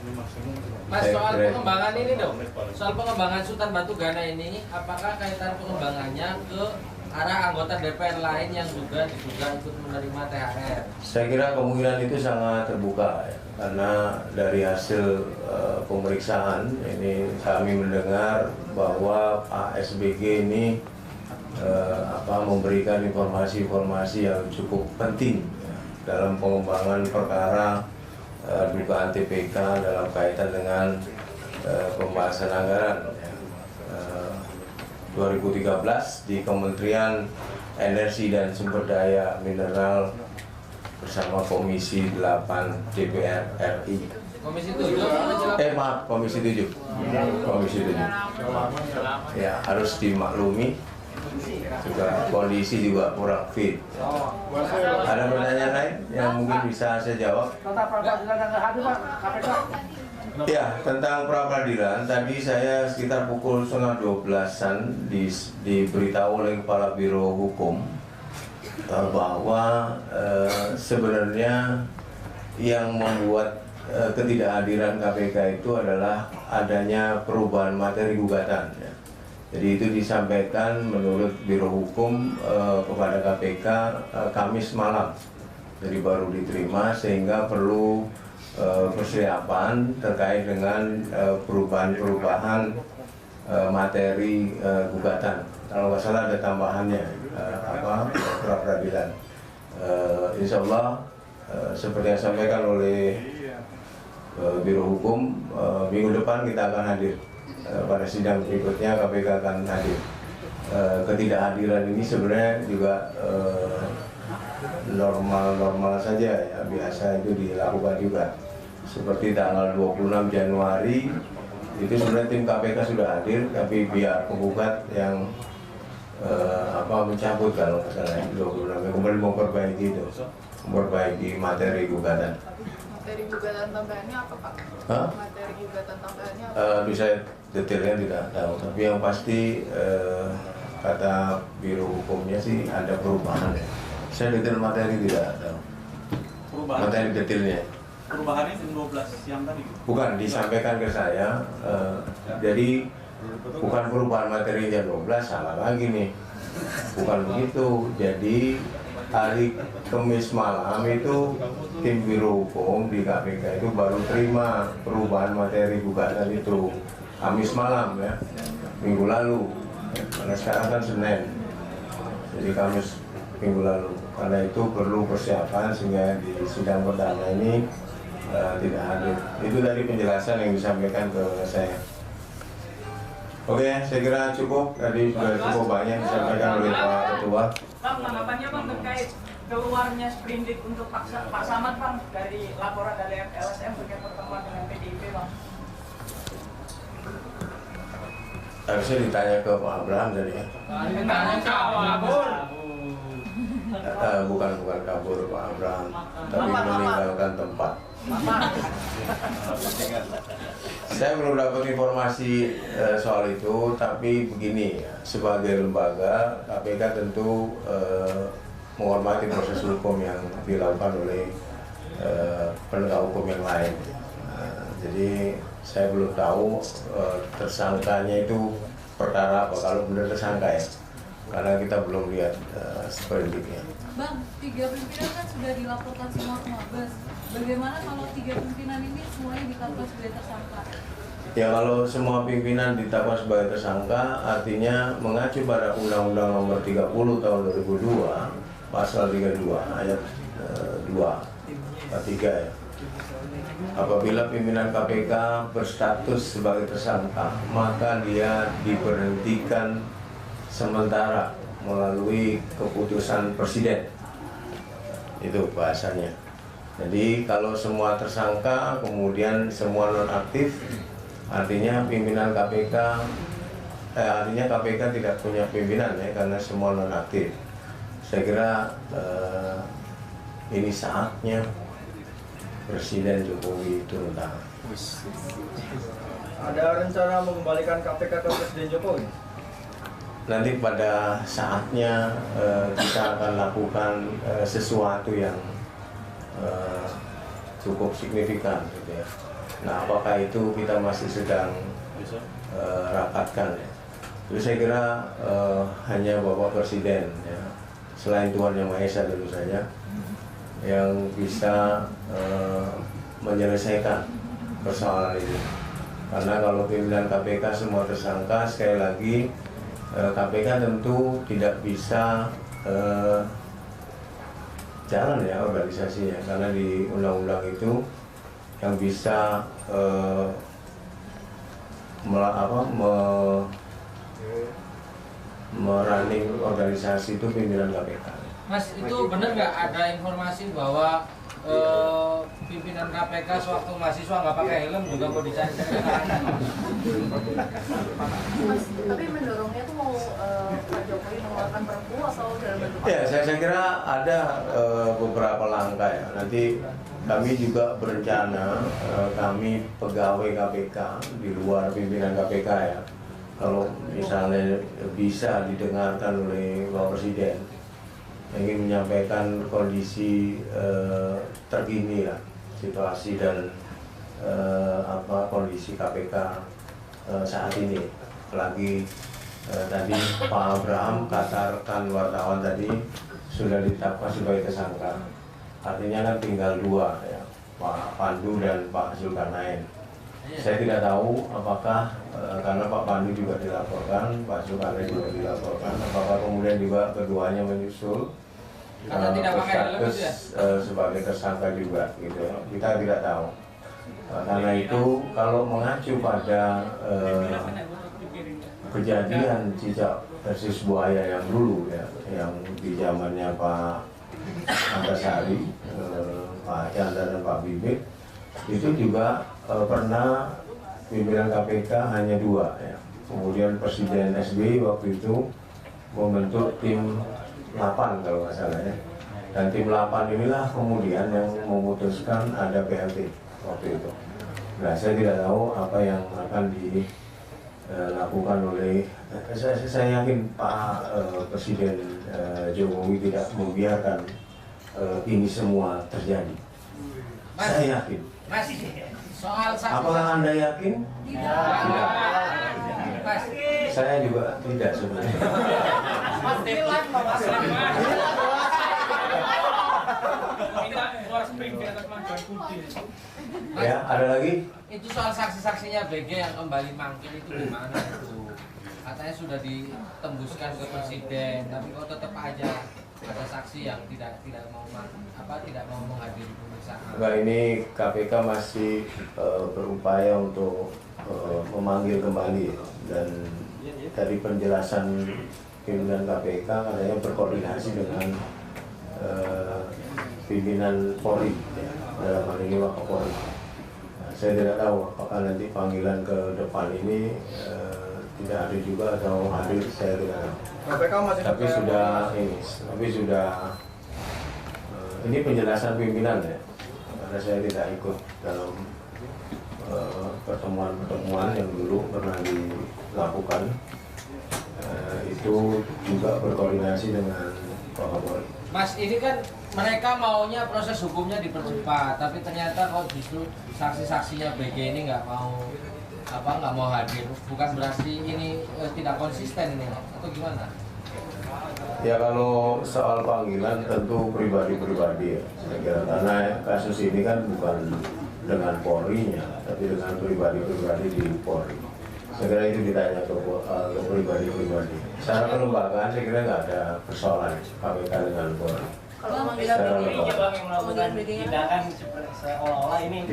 Mas, Saya soal kira- pengembangan ini dong, soal pengembangan Sultan Batugana ini, apakah kaitan pengembangannya ke arah anggota DPR lain yang juga diduga ikut menerima THR? Saya kira kemungkinan itu sangat terbuka ya, karena dari hasil pemeriksaan ini kami mendengar bahwa Pak SBG ini memberikan informasi-informasi yang cukup penting ya, dalam pengembangan perkara dugaan TPK dalam kaitan dengan pembahasan anggaran ya. 2013 di Kementerian Energi dan Sumber Daya Mineral bersama Komisi 8 DPR RI. Komisi 7? Maaf, Komisi 7. Komisi 7. Ya, harus dimaklumi juga kondisi juga kurang fit. Ada pertanyaan lain yang mungkin bisa saya jawab? Ya, tentang pra-peradilan tadi saya sekitar pukul 11:30-an diberitahu oleh Kepala Biro Hukum bahwa sebenarnya yang membuat ketidakhadiran KPK itu adalah adanya perubahan materi gugatan ya. Jadi itu disampaikan menurut Biro Hukum kepada KPK Kamis malam. Jadi baru diterima sehingga perlu persiapan terkait dengan perubahan-perubahan materi gugatan. Kalau nggak salah ada tambahannya pra-peradilan. Insya Allah seperti yang disampaikan oleh Biro Hukum, minggu depan kita akan hadir pada sidang berikutnya. KPK akan hadir. Ketidakhadiran ini sebenarnya juga normal saja ya, biasa itu dilakukan juga. Seperti tanggal 26 Januari itu sebenarnya tim KPK sudah hadir, tapi biar penggugat yang mencabut kalau nggak salah 26 kemudian memperbaiki materi gugatan. Materi gugatan tambahannya apa, Pak? Hah? Materi gugatan tambahannya apa? Bisa detailnya tidak tahu, tapi yang pasti kata Biro Hukumnya sih ada perubahan ya. Saya detail materi tidak tahu. Perubahan. Materi detailnya. Perubahannya jam 12 siang tadi. Bukan, disampaikan ke saya. Jadi bukan perubahan materi jam 12, salah lagi nih. Bukan begitu. Jadi hari Kamis malam itu tim Biro Hukum di KPK itu baru terima perubahan materi gugatan itu Kamis malam ya, minggu lalu. Karena sekarang kan Senin. Jadi Kamis minggu lalu. Karena itu perlu persiapan sehingga di sidang perdana ini tidak hadir. Itu dari penjelasan yang disampaikan ke saya. Oke, saya kira cukup. Tadi sudah cukup banyak disampaikan oleh Pak Ketua. Bang, tanggapannya Bang terkait keluarnya sprindik untuk Pak Samad Bang dari laporan dari LSM terkait pertemuan dengan PDIP Bang. Harusnya ditanya ke Pak Abraham tadi ya. Bukan kabur Pak Abraham, tapi meninggalkan tempat. Saya belum dapat informasi soal itu, tapi begini ya, sebagai lembaga KPK tentu menghormati proses hukum yang dilakukan oleh penegak hukum yang lain. Jadi saya belum tahu tersangkanya itu perkara apa, kalau benar tersangka ya, karena kita belum lihat sprindiknya. Bang, 3 pimpinan kan sudah dilaporkan semua ke Mabes. Bagaimana kalau 3 pimpinan ini semuanya ditetapkan sebagai tersangka? Ya, kalau semua pimpinan ditetapkan sebagai tersangka, artinya mengacu pada Undang-Undang Nomor 30 Tahun 2002, Pasal 32 ayat 2 atau 3 ya. Apabila pimpinan KPK berstatus sebagai tersangka, maka dia diberhentikan sementara melalui keputusan Presiden. Itu bahasanya. Jadi kalau semua tersangka kemudian semua nonaktif, artinya pimpinan KPK artinya KPK tidak punya pimpinan ya, karena semua nonaktif. Saya kira ini saatnya Presiden Jokowi turun tangan. Ada rencana mengembalikan KPK ke Presiden Jokowi? Nanti pada saatnya kita akan lakukan sesuatu yang cukup signifikan gitu ya. Nah, apakah itu kita masih sedang rapatkan ya. Jadi saya kira hanya Bapak Presiden ya, selain Tuhan Yang Maha Esa tentu saja, yang bisa menyelesaikan persoalan ini. Karena kalau pimpinan KPK semua tersangka, sekali lagi KPK tentu tidak bisa jalan ya organisasinya, karena di undang-undang itu yang bisa merunning organisasi itu pimpinan KPK. Mas, itu benar nggak ada informasi bahwa pimpinan KPK sewaktu mahasiswa nggak pakai helm juga mau dicari-cari? Mas, tapi mendorongnya tuh mau Pak Jokowi mengeluarkan perpu atau dalam bentuk apa? Ya, saya kira ada beberapa langkah ya. Nanti kami juga berencana, kami pegawai KPK di luar pimpinan KPK ya, kalau misalnya bisa didengarkan oleh Bapak Presiden, ingin menyampaikan kondisi terkini lah, situasi dan kondisi KPK saat ini. Apalagi tadi Pak Abraham katakan wartawan tadi sudah ditetapkan sebagai tersangka. Artinya kan tinggal dua ya, Pak Pandu dan Pak Zulkarnain. Saya tidak tahu apakah karena Pak Pandu juga dilaporkan, Pak Zulkarnain juga dilaporkan, apakah kemudian juga keduanya menyusul berstatus sebagai tersangka juga gitu ya. Kita tidak tahu. Karena itu kalau mengacu pada kejadian cicak versus buaya yang dulu ya, yang di zamannya Pak Antasari, Pak Chandra dan Pak Bibit, itu juga pernah pimpinan KPK hanya dua ya. Kemudian Presiden SBY waktu itu membentuk tim 8 kalau nggak salah ya. Dan tim 8 inilah kemudian yang memutuskan ada PLT waktu itu. Nah, saya tidak tahu apa yang akan dilakukan oleh saya yakin Pak Presiden Jokowi tidak membiarkan ini semua terjadi. Mas, saya yakin. Mas, soal apakah Anda yakin? Tidak. Mas, saya juga tidak sebenarnya. Mas, Ya, ada lagi? Itu soal saksi-saksinya BG yang kembali mangkir itu gimana itu? Katanya sudah ditembuskan ke Presiden, tapi kok tetap aja ada saksi yang tidak mau menghadiri pemeriksaan. Enggak, ini KPK masih berupaya untuk memanggil kembali dan dari penjelasan pimpinan KPK katanya berkoordinasi dengan pimpinan Polri ya, dalam hal ini Wakapolri. Nah, saya tidak tahu apakah nanti panggilan ke depan ini tidak ada juga atau hadir, saya tidak tahu. Tapi sudah ini penjelasan pimpinan ya, karena saya tidak ikut dalam pertemuan yang dulu pernah dilakukan. Itu juga berkoordinasi dengan Wakapolri. Mas, ini kan mereka maunya proses hukumnya dipercepat, tapi ternyata kok justru saksi-saksinya BG ini nggak mau hadir. Bukan berarti ini tidak konsisten ini, atau gimana? Ya, kalau soal panggilan tentu pribadi-pribadi ya, saya kira, karena kasus ini kan bukan dengan Polri-nya, tapi dengan pribadi-pribadi di Polri. Saya kira itu ditanya ke pribadi-pribadi. Secara kelembagaan saya kira nggak ada persoalan KPK dengan Polri. Kalau panggilan BG tindakan seolah-olah ini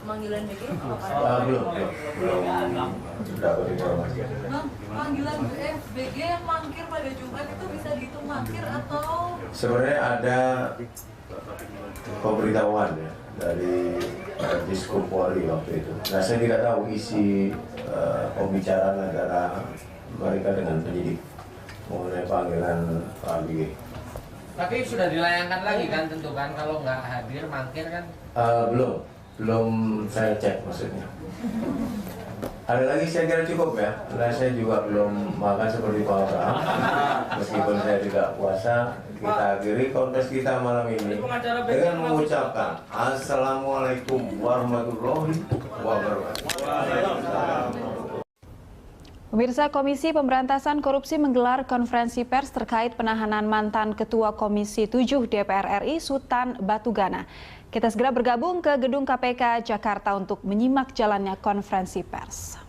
panggilan BG belum dapat informasi. Bang, panggilan BG yang mangkir pada Jumat itu bisa dihitung mangkir atau? Sebenarnya ada pemberitahuan ya dari Diskup Polri waktu itu. Nah, saya tidak tahu isi pembicaraan antara mereka dengan penyidik mengenai panggilan Pak BG. Tapi sudah dilayangkan lagi kan, tentu kan, kalau nggak hadir mangkir kan? Belum saya cek maksudnya. Ada lagi saya kira cukup ya, karena saya juga belum makan seperti Pak Abraham. Meskipun saya tidak puasa, kita akhiri kontes kita malam ini dengan mengucapkan Assalamualaikum warahmatullahi wabarakatuh. Pemirsa, Komisi Pemberantasan Korupsi menggelar konferensi pers terkait penahanan mantan Ketua Komisi 7 DPR RI Sutan Batugana. Kita segera bergabung ke gedung KPK Jakarta untuk menyimak jalannya konferensi pers.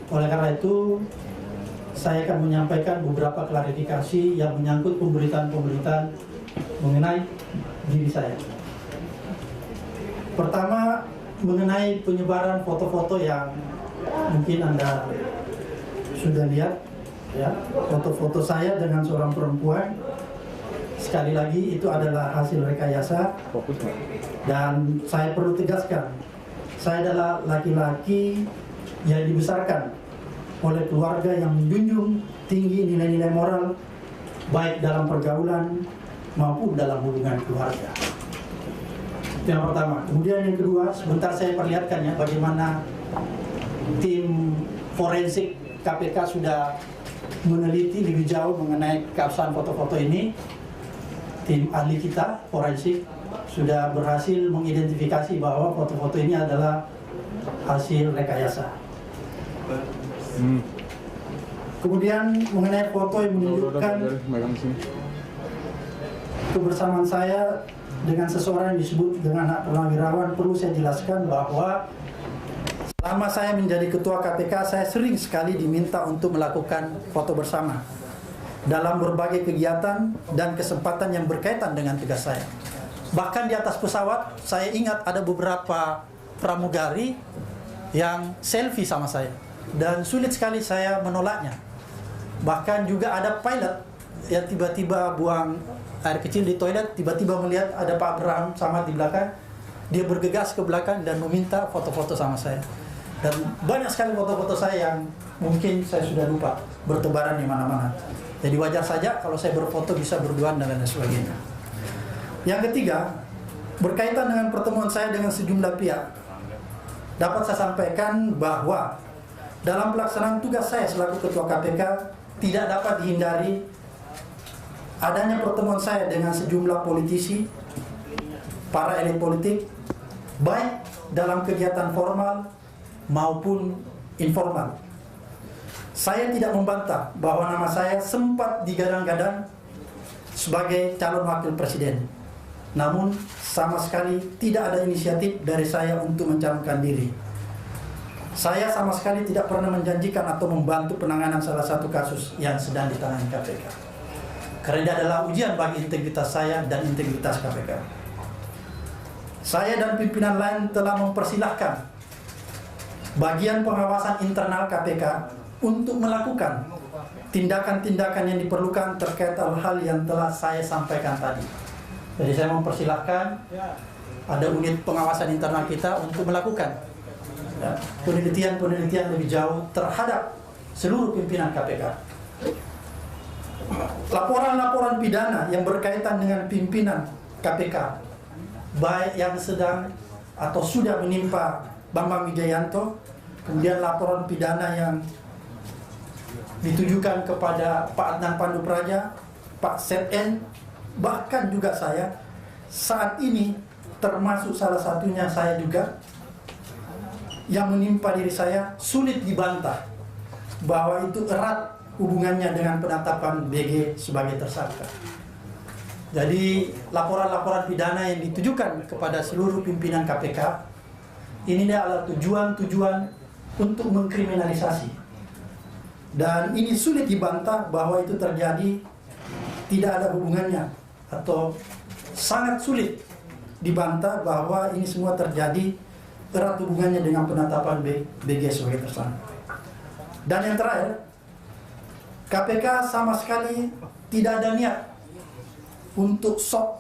Oleh karena itu, saya akan menyampaikan beberapa klarifikasi yang menyangkut pemberitaan-pemberitaan mengenai diri saya. Pertama, mengenai penyebaran foto-foto yang mungkin Anda sudah lihat, ya, foto-foto saya dengan seorang perempuan. Sekali lagi itu adalah hasil rekayasa, dan saya perlu tegaskan, saya adalah laki-laki yang dibesarkan oleh keluarga yang menjunjung tinggi nilai-nilai moral, baik dalam pergaulan maupun dalam hubungan keluarga. Itu yang pertama. Kemudian yang kedua, sebentar saya perlihatkan ya bagaimana tim forensik KPK sudah meneliti lebih jauh mengenai keabsahan foto-foto ini. Tim ahli kita, forensik, sudah berhasil mengidentifikasi bahwa foto-foto ini adalah hasil rekayasa. Kemudian mengenai foto yang menunjukkan kebersamaan saya dengan seseorang yang disebut dengan anak purnawirawan, perlu saya jelaskan bahwa selama saya menjadi ketua KPK, saya sering sekali diminta untuk melakukan foto bersama dalam berbagai kegiatan dan kesempatan yang berkaitan dengan tugas saya. Bahkan di atas pesawat, saya ingat ada beberapa pramugari yang selfie sama saya, dan sulit sekali saya menolaknya. Bahkan juga ada pilot yang tiba-tiba buang air kecil di toilet, tiba-tiba melihat ada Pak Abraham sama di belakang, dia bergegas ke belakang dan meminta foto-foto sama saya. Dan banyak sekali foto-foto saya yang mungkin saya sudah lupa, bertebaran di mana-mana. Jadi wajar saja kalau saya berfoto bisa berduaan dan lain sebagainya. Yang ketiga, berkaitan dengan pertemuan saya dengan sejumlah pihak, dapat saya sampaikan bahwa dalam pelaksanaan tugas saya selaku ketua KPK tidak dapat dihindari adanya pertemuan saya dengan sejumlah politisi, para elit politik, baik dalam kegiatan formal maupun informal. Saya tidak membantah bahwa nama saya sempat digadang-gadang sebagai calon wakil presiden. Namun sama sekali tidak ada inisiatif dari saya untuk mencalonkan diri. Saya sama sekali tidak pernah menjanjikan atau membantu penanganan salah satu kasus yang sedang ditangani KPK. Karena ini adalah ujian bagi integritas saya dan integritas KPK. Saya dan pimpinan lain telah mempersilahkan bagian pengawasan internal KPK untuk melakukan tindakan-tindakan yang diperlukan terkait hal-hal yang telah saya sampaikan tadi. Jadi saya mempersilahkan ada unit pengawasan internal kita untuk melakukan penelitian-penelitian lebih jauh terhadap seluruh pimpinan KPK. Laporan-laporan pidana yang berkaitan dengan pimpinan KPK, baik yang sedang atau sudah menimpa Bambang Wijayanto, kemudian laporan pidana yang ditujukan kepada Pak Adnan Pandu Praja, Pak Setn, bahkan juga saya saat ini, termasuk salah satunya saya juga, yang menimpa diri saya, sulit dibantah bahwa itu erat hubungannya dengan penetapan BG sebagai tersangka. Jadi laporan-laporan pidana yang ditujukan kepada seluruh pimpinan KPK ini adalah tujuan-tujuan untuk mengkriminalisasi. Dan ini sulit dibantah bahwa itu terjadi, tidak ada hubungannya, atau sangat sulit dibantah bahwa ini semua terjadi erat hubungannya dengan penetapan BG sebagai tersangka. Dan yang terakhir, KPK sama sekali tidak ada niat untuk sok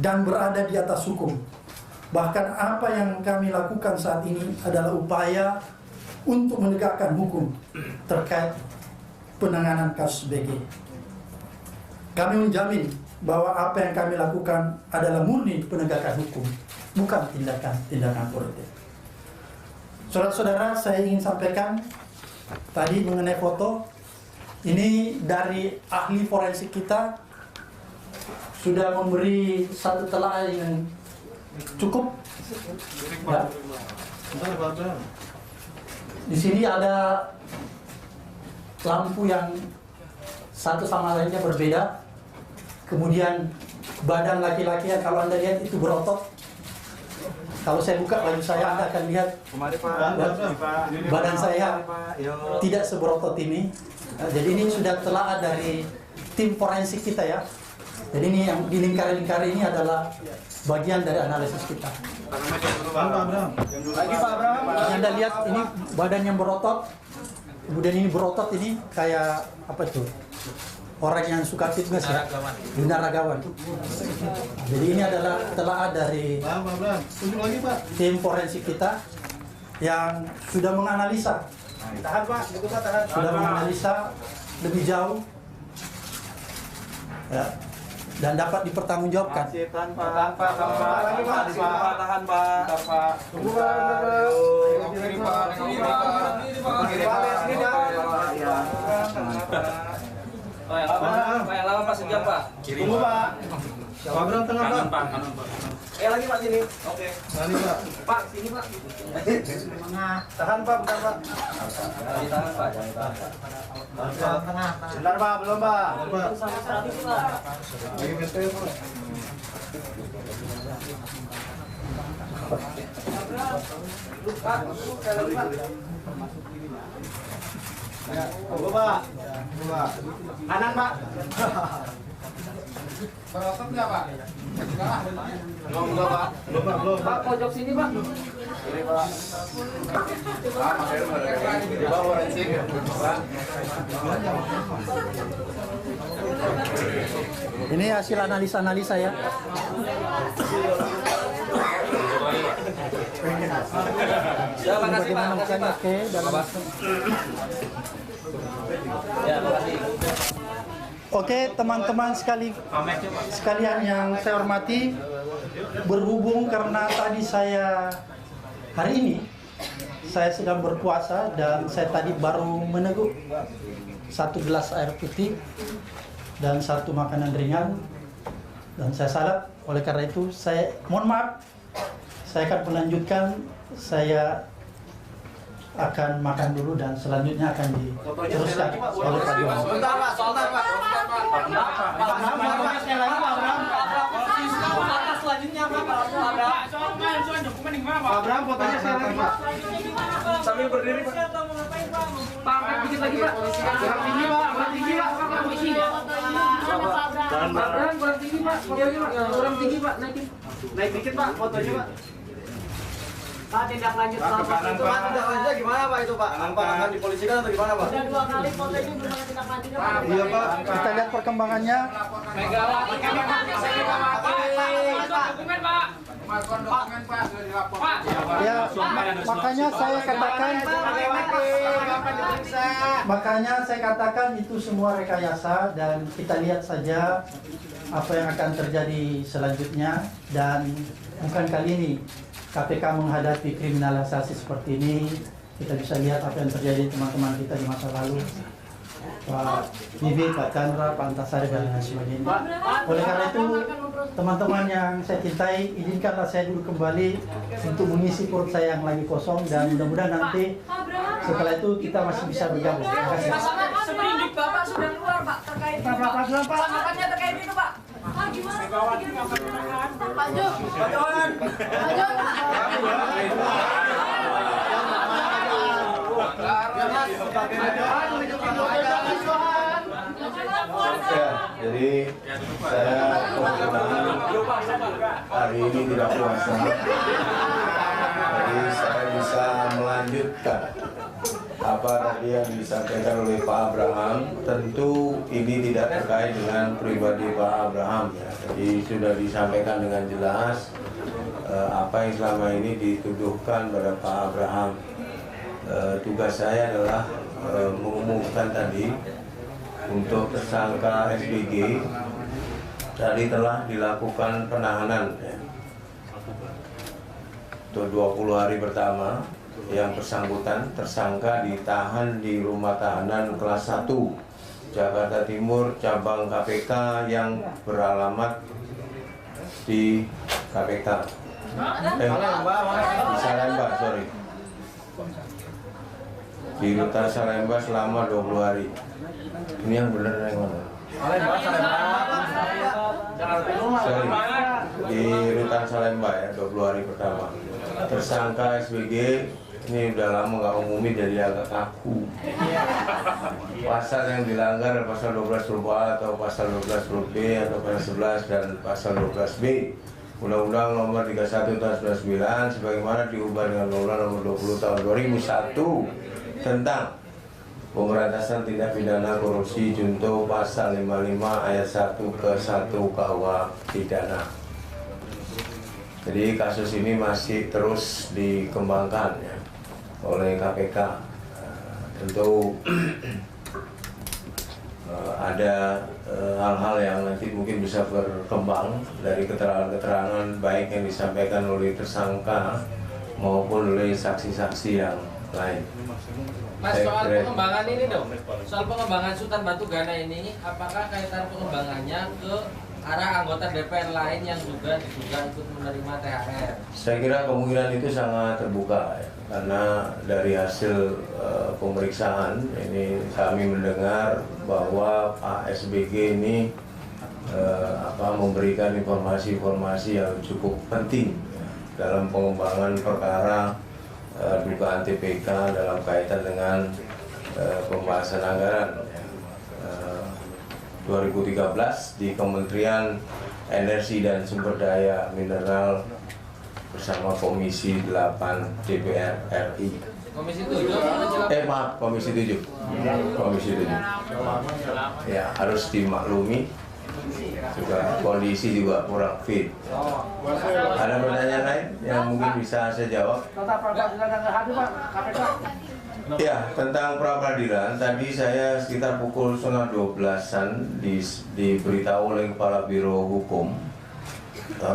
dan berada di atas hukum. Bahkan apa yang kami lakukan saat ini adalah upaya untuk menegakkan hukum terkait penanganan kasus BG. Kami menjamin bahwa apa yang kami lakukan adalah murni penegakan hukum, bukan tindakan-tindakan politik. Saudara-saudara, saya ingin sampaikan tadi mengenai foto. Ini dari ahli forensik kita sudah memberi satu telaah yang cukup. Ya. Di sini ada lampu yang satu sama lainnya berbeda. Kemudian badan laki-laki yang kalau Anda lihat itu berotot. Kalau saya buka baju saya, Anda akan lihat badan saya tidak seberotot ini. Jadi ini sudah telaah dari tim forensik kita ya. Jadi ini yang di lingkar-lingkar ini adalah bagian dari analisis kita. Anda lihat ini badan yang berotot, kemudian ini berotot ini kayak apa tuh? Orang yang suka fitness ya, binaragawan. Jadi ini adalah telaah dari tim forensik kita yang sudah menganalisa, sudah menganalisa lebih jauh ya, dan dapat dipertanggungjawabkan. Pak, lama Pak, sejam Pak. Tunggu Pak. Pak Bram tengah Pak. Lagi Pak sini. Oke. Lagi Pak. Pak, sini Pak. Tahan Pak, bentar Pak. Tahan Pak, jangan tahan Pak. Tengah. Bentar Pak, belum Pak. Pak. Lagi ketel Pak. Tunggu Pak. Kanan Pak. Berotot nggak Pak? Belum Pak. Belum Pak, pojok sini Pak. Ini Pak. Di bawah forensik. Pak. Ini hasil analisa ya. Ya, makasih Pak. Oke, dalam Ya, makasih. Oke, teman-teman sekalian yang saya hormati, berhubung karena tadi hari ini saya sedang berpuasa dan saya tadi baru meneguk 1 gelas air putih dan 1 makanan ringan dan saya salat. Oleh karena itu saya mohon maaf, saya akan melanjutkan. Saya akan makan dulu dan selanjutnya akan diteruskan oleh Pak Johan. Sebentar Pak, sebentar Pak. Pak, sekali lagi Pak Bram. Selanjutnya apa Pak Bram? Pak Bram, fotonya sekali lagi Pak. Sambil berdiri Pak. Pak, dikit lagi Pak. Kurang tinggi Pak, kurang tinggi Pak. Pak Bram, kurang tinggi Pak. Kurang tinggi Pak, naikin. Naik dikit Pak, fotonya Pak. Pak, tindak lanjut Pak, ke kanan Pak. Tindak lanjutnya gimana Pak itu Pak? Apa akan dipolisikan atau gimana Pak? Udah 2 kali foto ini belum ada tindak lanjutnya Pak. Iya Pak. Kita lihat perkembangannya. Megawati kami Pak, saya dokumen Pak. Pak. Ya, makanya saya katakan itu semua rekayasa dan kita lihat saja apa yang akan terjadi selanjutnya. Dan bukan kali ini KPK menghadapi kriminalisasi seperti ini. Kita bisa lihat apa yang terjadi teman-teman kita di masa lalu, Pak Bibi, Pak Chandra, Pak Antasari dan lain sebagainya. Oleh karena itu, teman-teman yang saya cintai, izinkanlah saya dulu kembali untuk mengisi perut saya yang lagi kosong dan mudah-mudahan nanti setelah itu kita masih bisa bergabung. Terima kasih. Seprindik Bapak sudah keluar Pak terkait itu Pak. Tanggapannya terkait itu Pak. Pak gimana? Pak Jo. Pak Johan. Pak Johan. Ya, jadi saya hari ini tidak puasa, jadi saya bisa melanjutkan apa tadi yang disampaikan oleh Pak Abraham. Tentu ini tidak terkait dengan pribadi Pak Abraham ya. Jadi sudah disampaikan dengan jelas apa yang selama ini dituduhkan pada Pak Abraham. Tugas saya adalah mengumumkan tadi untuk tersangka SBG tadi telah dilakukan penahanan ya. untuk 20 hari pertama yang bersangkutan tersangka ditahan di rumah tahanan kelas 1 Jakarta Timur cabang KPK yang beralamat di KPK di Salemba, sorry, di Rutan Salemba selama 20 hari. Ini yang benar yang mana? Sorry, di Rutan Salemba ya, 20 hari pertama. Tersangka SBG ini udah lama nggak umumi, jadi agak kaku. Pasal yang dilanggar pasal 12 huruf A atau pasal 12 huruf B atau pasal 11 dan pasal 12B Undang-Undang Nomor 31 Tahun 1999 sebagaimana diubah dengan Undang-Undang Nomor 20 Tahun 2001 tentang pemberantasan tindak pidana korupsi junto pasal 55 ayat 1 ke 1 KUH pidana. Jadi kasus ini masih terus dikembangkan ya oleh KPK. Tentu ada hal-hal yang nanti mungkin bisa berkembang dari keterangan-keterangan baik yang disampaikan oleh tersangka maupun oleh saksi-saksi yang lain. Mas, soal pengembangan ini dong, soal pengembangan Sultan Batugana ini, apakah kaitan pengembangannya ke arah anggota DPR lain yang juga diduga ikut menerima THR? Saya kira kemungkinan itu sangat terbuka ya, karena dari hasil pemeriksaan ini kami mendengar bahwa Pak SBG ini memberikan informasi-informasi yang cukup penting ya, dalam pengembangan perkara dugaan TPK dalam kaitan dengan pembahasan anggaran ya. 2013 di Kementerian Energi dan Sumber Daya Mineral bersama Komisi 8 DPR RI. Komisi 7? Maaf, Komisi 7. Komisi 7. Ya, harus dimaklumi juga kondisi juga kurang fit. Ada pertanyaan lain yang mungkin bisa saya jawab? Ya, tentang pra-peradilan tadi saya sekitar pukul 11:30-an diberitahu oleh Kepala Biro Hukum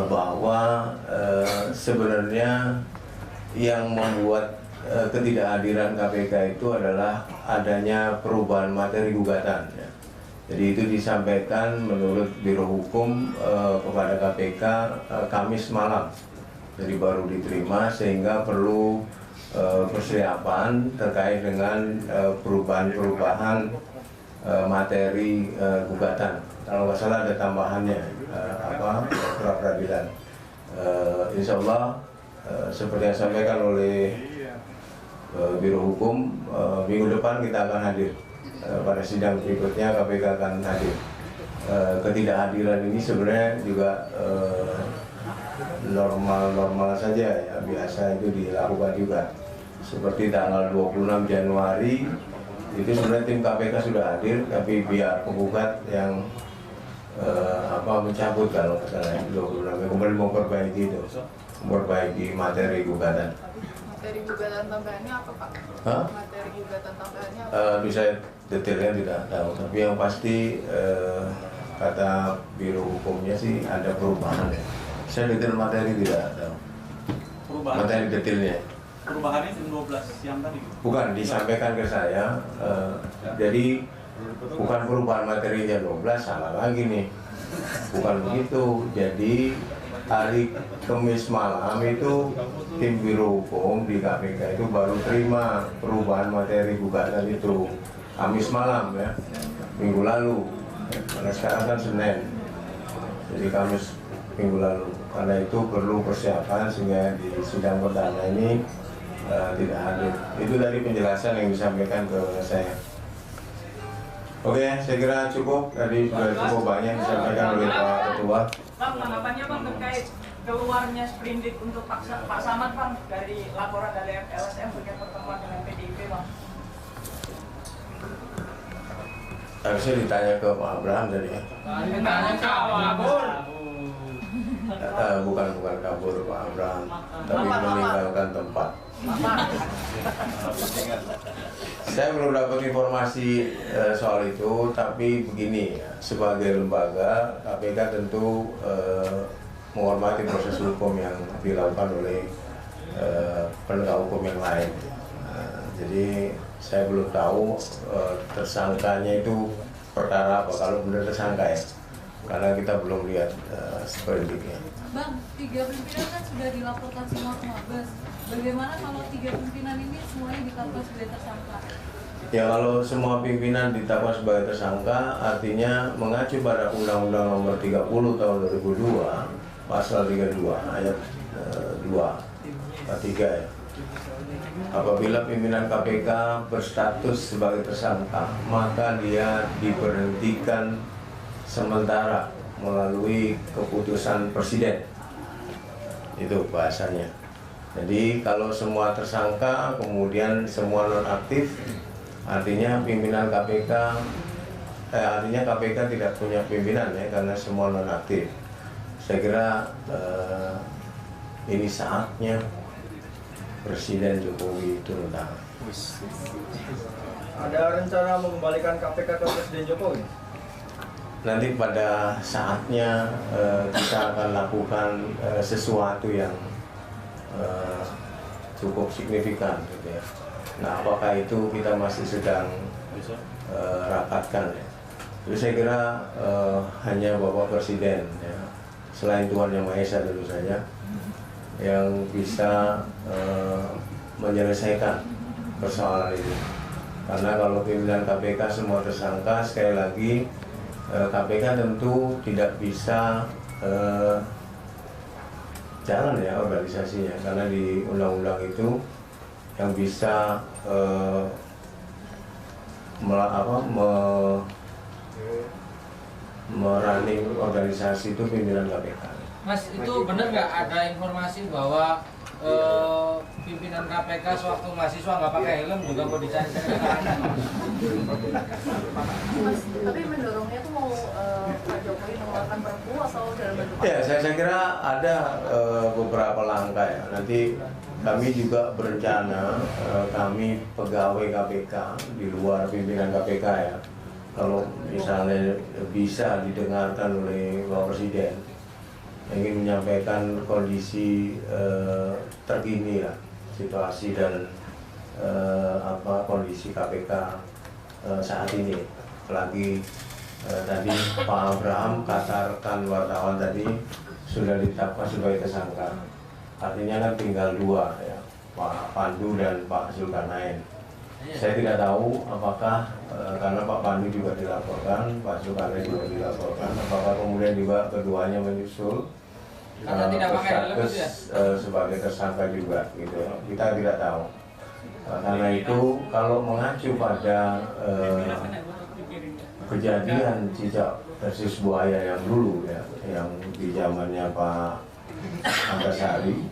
bahwa sebenarnya yang membuat ketidakhadiran KPK itu adalah adanya perubahan materi gugatan. Ya. Jadi itu disampaikan menurut Biro Hukum kepada KPK Kamis malam. Jadi baru diterima sehingga perlu persiapan terkait dengan perubahan-perubahan materi gugatan. Kalau nggak salah ada tambahannya pra-peradilan. Insya Allah seperti yang disampaikan oleh Biro Hukum, minggu depan kita akan hadir pada sidang berikutnya. KPK akan hadir. Ketidakhadiran ini sebenarnya juga normal saja ya, biasa itu dilakukan juga. Seperti tanggal 26 Januari itu sebenarnya tim KPK sudah hadir, tapi pihak penggugat yang mencabut kalau misalnya 26 kembali memperbaiki itu, memperbaiki materi gugatan. Materi gugatan tambahannya apa Pak? Hah? Materi gugatan tambahannya apa? Bisa detailnya tidak tahu, tapi yang pasti kata Biro Hukumnya sih ada perubahan ya. Saya detail materi tidak tahu. Perubahan. Materi detailnya. Perubahannya jam 12 siang tadi. Bukan, disampaikan ke saya. Jadi bukan perubahan materi jam 12, salah lagi nih. Bukan begitu. Jadi hari Kamis malam itu tim Biro Hukum di KPK itu baru terima perubahan materi gugatan itu. Kamis malam ya, minggu lalu. Karena sekarang kan Senin. Jadi Kamis minggu lalu. Karena itu perlu persiapan sehingga di sidang perdana ini tidak hadir. Itu dari penjelasan yang disampaikan ke saya. Oke, saya kira cukup. Tadi sudah cukup banyak disampaikan oleh Pak Ketua. Bang, tanggapannya Bang terkait keluarnya sprindik untuk Pak Samad Bang dari laporan dari LSM terkait pertemuan dengan PDIP Bang. Harusnya ditanya ke Pak Abraham tadi ya. Ditanya kabur. Bukan kabur Pak Abraham, tapi meninggalkan tempat. Saya belum dapat informasi soal itu, tapi begini ya, sebagai lembaga KPK tentu menghormati proses hukum yang dilakukan oleh penegak hukum yang lain. Jadi saya belum tahu tersangkanya itu perkara apa, kalau benar tersangka ya, karena kita belum lihat sprindiknya. Bang, 3 pimpinan kan sudah dilaporkan semua ke Mabes. Bagaimana kalau 3 pimpinan ini semuanya ditetapkan sebagai tersangka? Ya, kalau semua pimpinan ditetapkan sebagai tersangka, artinya mengacu pada Undang-Undang Nomor 30 Tahun 2002, Pasal 32 ayat 2, 3 ya. Apabila pimpinan KPK berstatus sebagai tersangka, maka dia diberhentikan sementara melalui keputusan presiden. Itu bahasanya. Jadi kalau semua tersangka kemudian semua nonaktif, artinya pimpinan KPK artinya KPK tidak punya pimpinan ya, karena semua nonaktif. Saya kira ini saatnya Presiden Jokowi turun tangan. Ada rencana mengembalikan KPK ke Presiden Jokowi? Nanti pada saatnya kita akan lakukan sesuatu yang cukup signifikan gitu ya. Nah, apakah itu kita masih sedang rapatkan ya. Jadi saya kira hanya Bapak Presiden ya, selain Tuhan Yang Maha Esa tentu saja, yang bisa menyelesaikan persoalan ini. Karena kalau pimpinan KPK semua tersangka, sekali lagi KPK tentu tidak bisa jalan ya organisasinya, karena di undang-undang itu yang bisa merunning organisasi itu pimpinan KPK. Mas, itu benar nggak ada informasi bahwa pimpinan KPK sewaktu mahasiswa nggak pakai helm juga mau dicari-cari? Mas, tapi mendorongnya tuh mau Pak Jokowi mengeluarkan perpu atau dalam bentuk apa? Ya, saya kira ada beberapa langkah ya. Nanti kami juga berencana, kami pegawai KPK di luar pimpinan KPK ya, kalau misalnya bisa didengarkan oleh Bapak Presiden, ingin menyampaikan kondisi terkini lah, situasi dan kondisi KPK saat ini. Apalagi tadi Pak Abraham katakan wartawan tadi sudah ditetapkan sebagai tersangka. Artinya kan tinggal 2 ya, Pak Pandu dan Pak Zulkarnain. Saya tidak tahu apakah karena Pak Pandu juga dilaporkan, Pak Zulkarnain juga dilaporkan, apakah kemudian juga keduanya menyusul berstatus sebagai tersangka juga gitu ya. Kita tidak tahu. Karena itu kalau mengacu pada kejadian cicak versus buaya yang dulu ya, yang di zamannya Pak Antasari,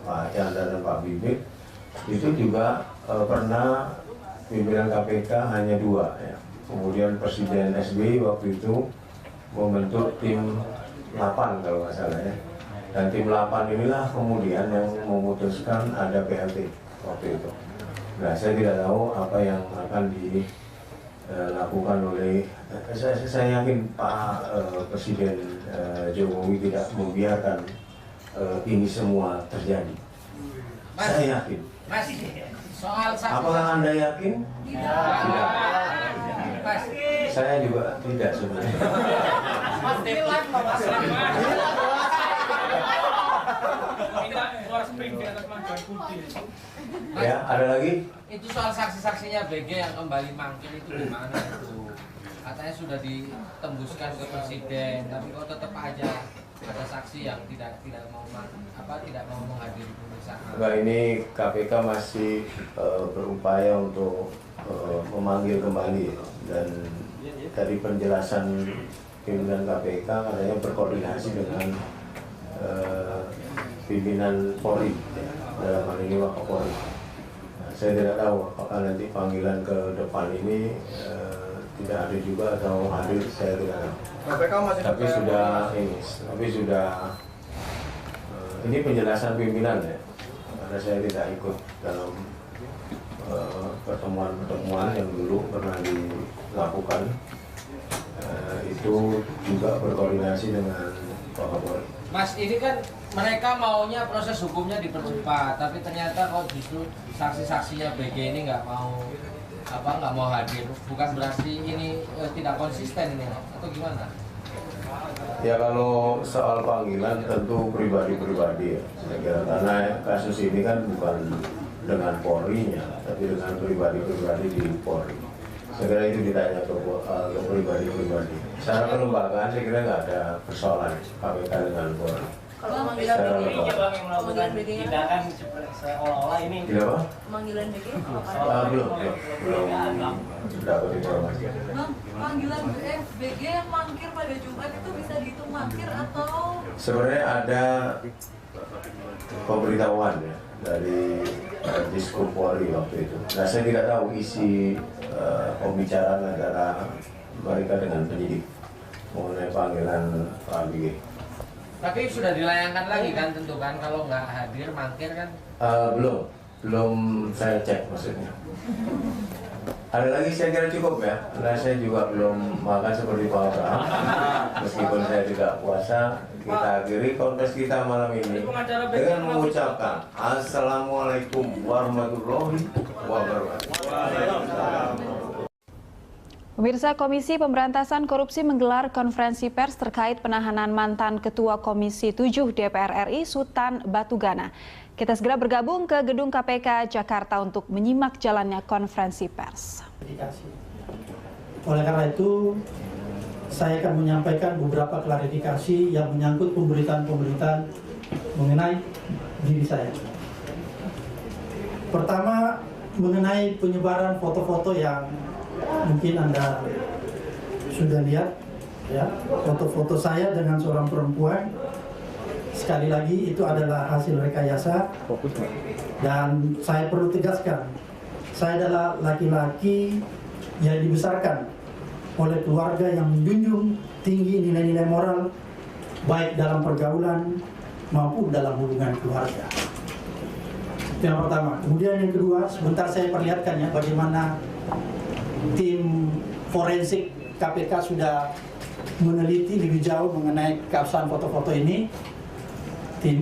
Pak Chandra dan Pak Bibit, itu juga pernah pimpinan KPK hanya 2 ya. Kemudian Presiden SBY waktu itu membentuk tim 8 kalau nggak salah ya. Dan tim 8 inilah kemudian yang memutuskan ada PLT waktu itu. Nah, saya tidak tahu apa yang akan dilakukan oleh saya yakin Pak Presiden Jokowi tidak membiarkan ini semua terjadi. Mas, saya yakin. Mas, soal saksi. Apakah Anda yakin? Tidak. Mas, Saya juga tidak sebenarnya. Mas, ini live loh, Mas. Ya, ada lagi? itu soal saksi-saksinya BG yang kembali mangkir itu gimana itu? Katanya sudah ditembuskan ke presiden, tapi kok tetap aja ada saksi yang tidak mau menghadiri pemeriksaan. Enggak, ini KPK masih berupaya untuk memanggil kembali, dan dari penjelasan pimpinan KPK katanya berkoordinasi dengan pimpinan Polri ya, dalam hal ini Wakapolri. Saya tidak tahu apakah nanti panggilan ke depan ini tidak ada juga atau hadir, saya tidak tahu. KPK masih Tapi sudah ini penjelasan pimpinan ya, karena saya tidak ikut dalam pertemuan-pertemuan yang dulu pernah dilakukan. Itu juga berkoordinasi dengan Pak Kapolri. Mas, ini kan mereka maunya proses hukumnya dipercepat, tapi ternyata kok justru saksi-saksinya BG ini nggak mau hadir. Bukan berarti ini tidak konsisten ini, atau gimana? Ya kalau soal panggilan tentu pribadi-pribadi ya. Saya kira karena kasus ini kan bukan dengan Polri-nya, tapi dengan pribadi-pribadi di Polri. Saya kira itu ditanya ke pribadi-pribibadi. Secara kelembagaan saya kira nggak ada persoalan KPK dengan Polri. Kalau pemanggilan BG, pemanggilan BG-nya tindakan seolah-olah ini. Kenapa? Pemanggilan BG Belum dapat informasi. Bang, panggilan BG yang mangkir pada Jumat itu bisa dihitung mangkir atau? Sebenarnya ada pemberitahuan ya dari Diskub Polri waktu itu. Nah saya tidak tahu isi pembicaraan antara mereka dengan penyidik mengenai panggilan Pak BG. Tapi sudah dilayangkan lagi kan tentu kan, kalau nggak hadir mangkir kan? Belum saya cek maksudnya. Ada lagi saya kira cukup ya, karena saya juga belum makan seperti Pak Abraham. Meskipun saya tidak puasa, kita akhiri kontes kita malam ini dengan mengucapkan Assalamualaikum warahmatullahi wabarakatuh. Pemirsa, Komisi Pemberantasan Korupsi menggelar konferensi pers terkait penahanan mantan Ketua Komisi 7 DPR RI Sutan Batugana. Kita segera bergabung ke gedung KPK Jakarta untuk menyimak jalannya konferensi pers. Oleh karena itu, saya akan menyampaikan beberapa klarifikasi yang menyangkut pemberitaan-pemberitaan mengenai diri saya. Pertama, mengenai penyebaran foto-foto yang mungkin Anda sudah lihat, ya, foto-foto saya dengan seorang perempuan. Sekali lagi itu adalah hasil rekayasa, dan saya perlu tegaskan, saya adalah laki-laki yang dibesarkan oleh keluarga yang menjunjung tinggi nilai-nilai moral, baik dalam pergaulan maupun dalam hubungan keluarga. Itu yang pertama. Kemudian yang kedua, sebentar saya perlihatkan ya bagaimana tim forensik KPK sudah meneliti lebih jauh mengenai keabsahan foto-foto ini. Tim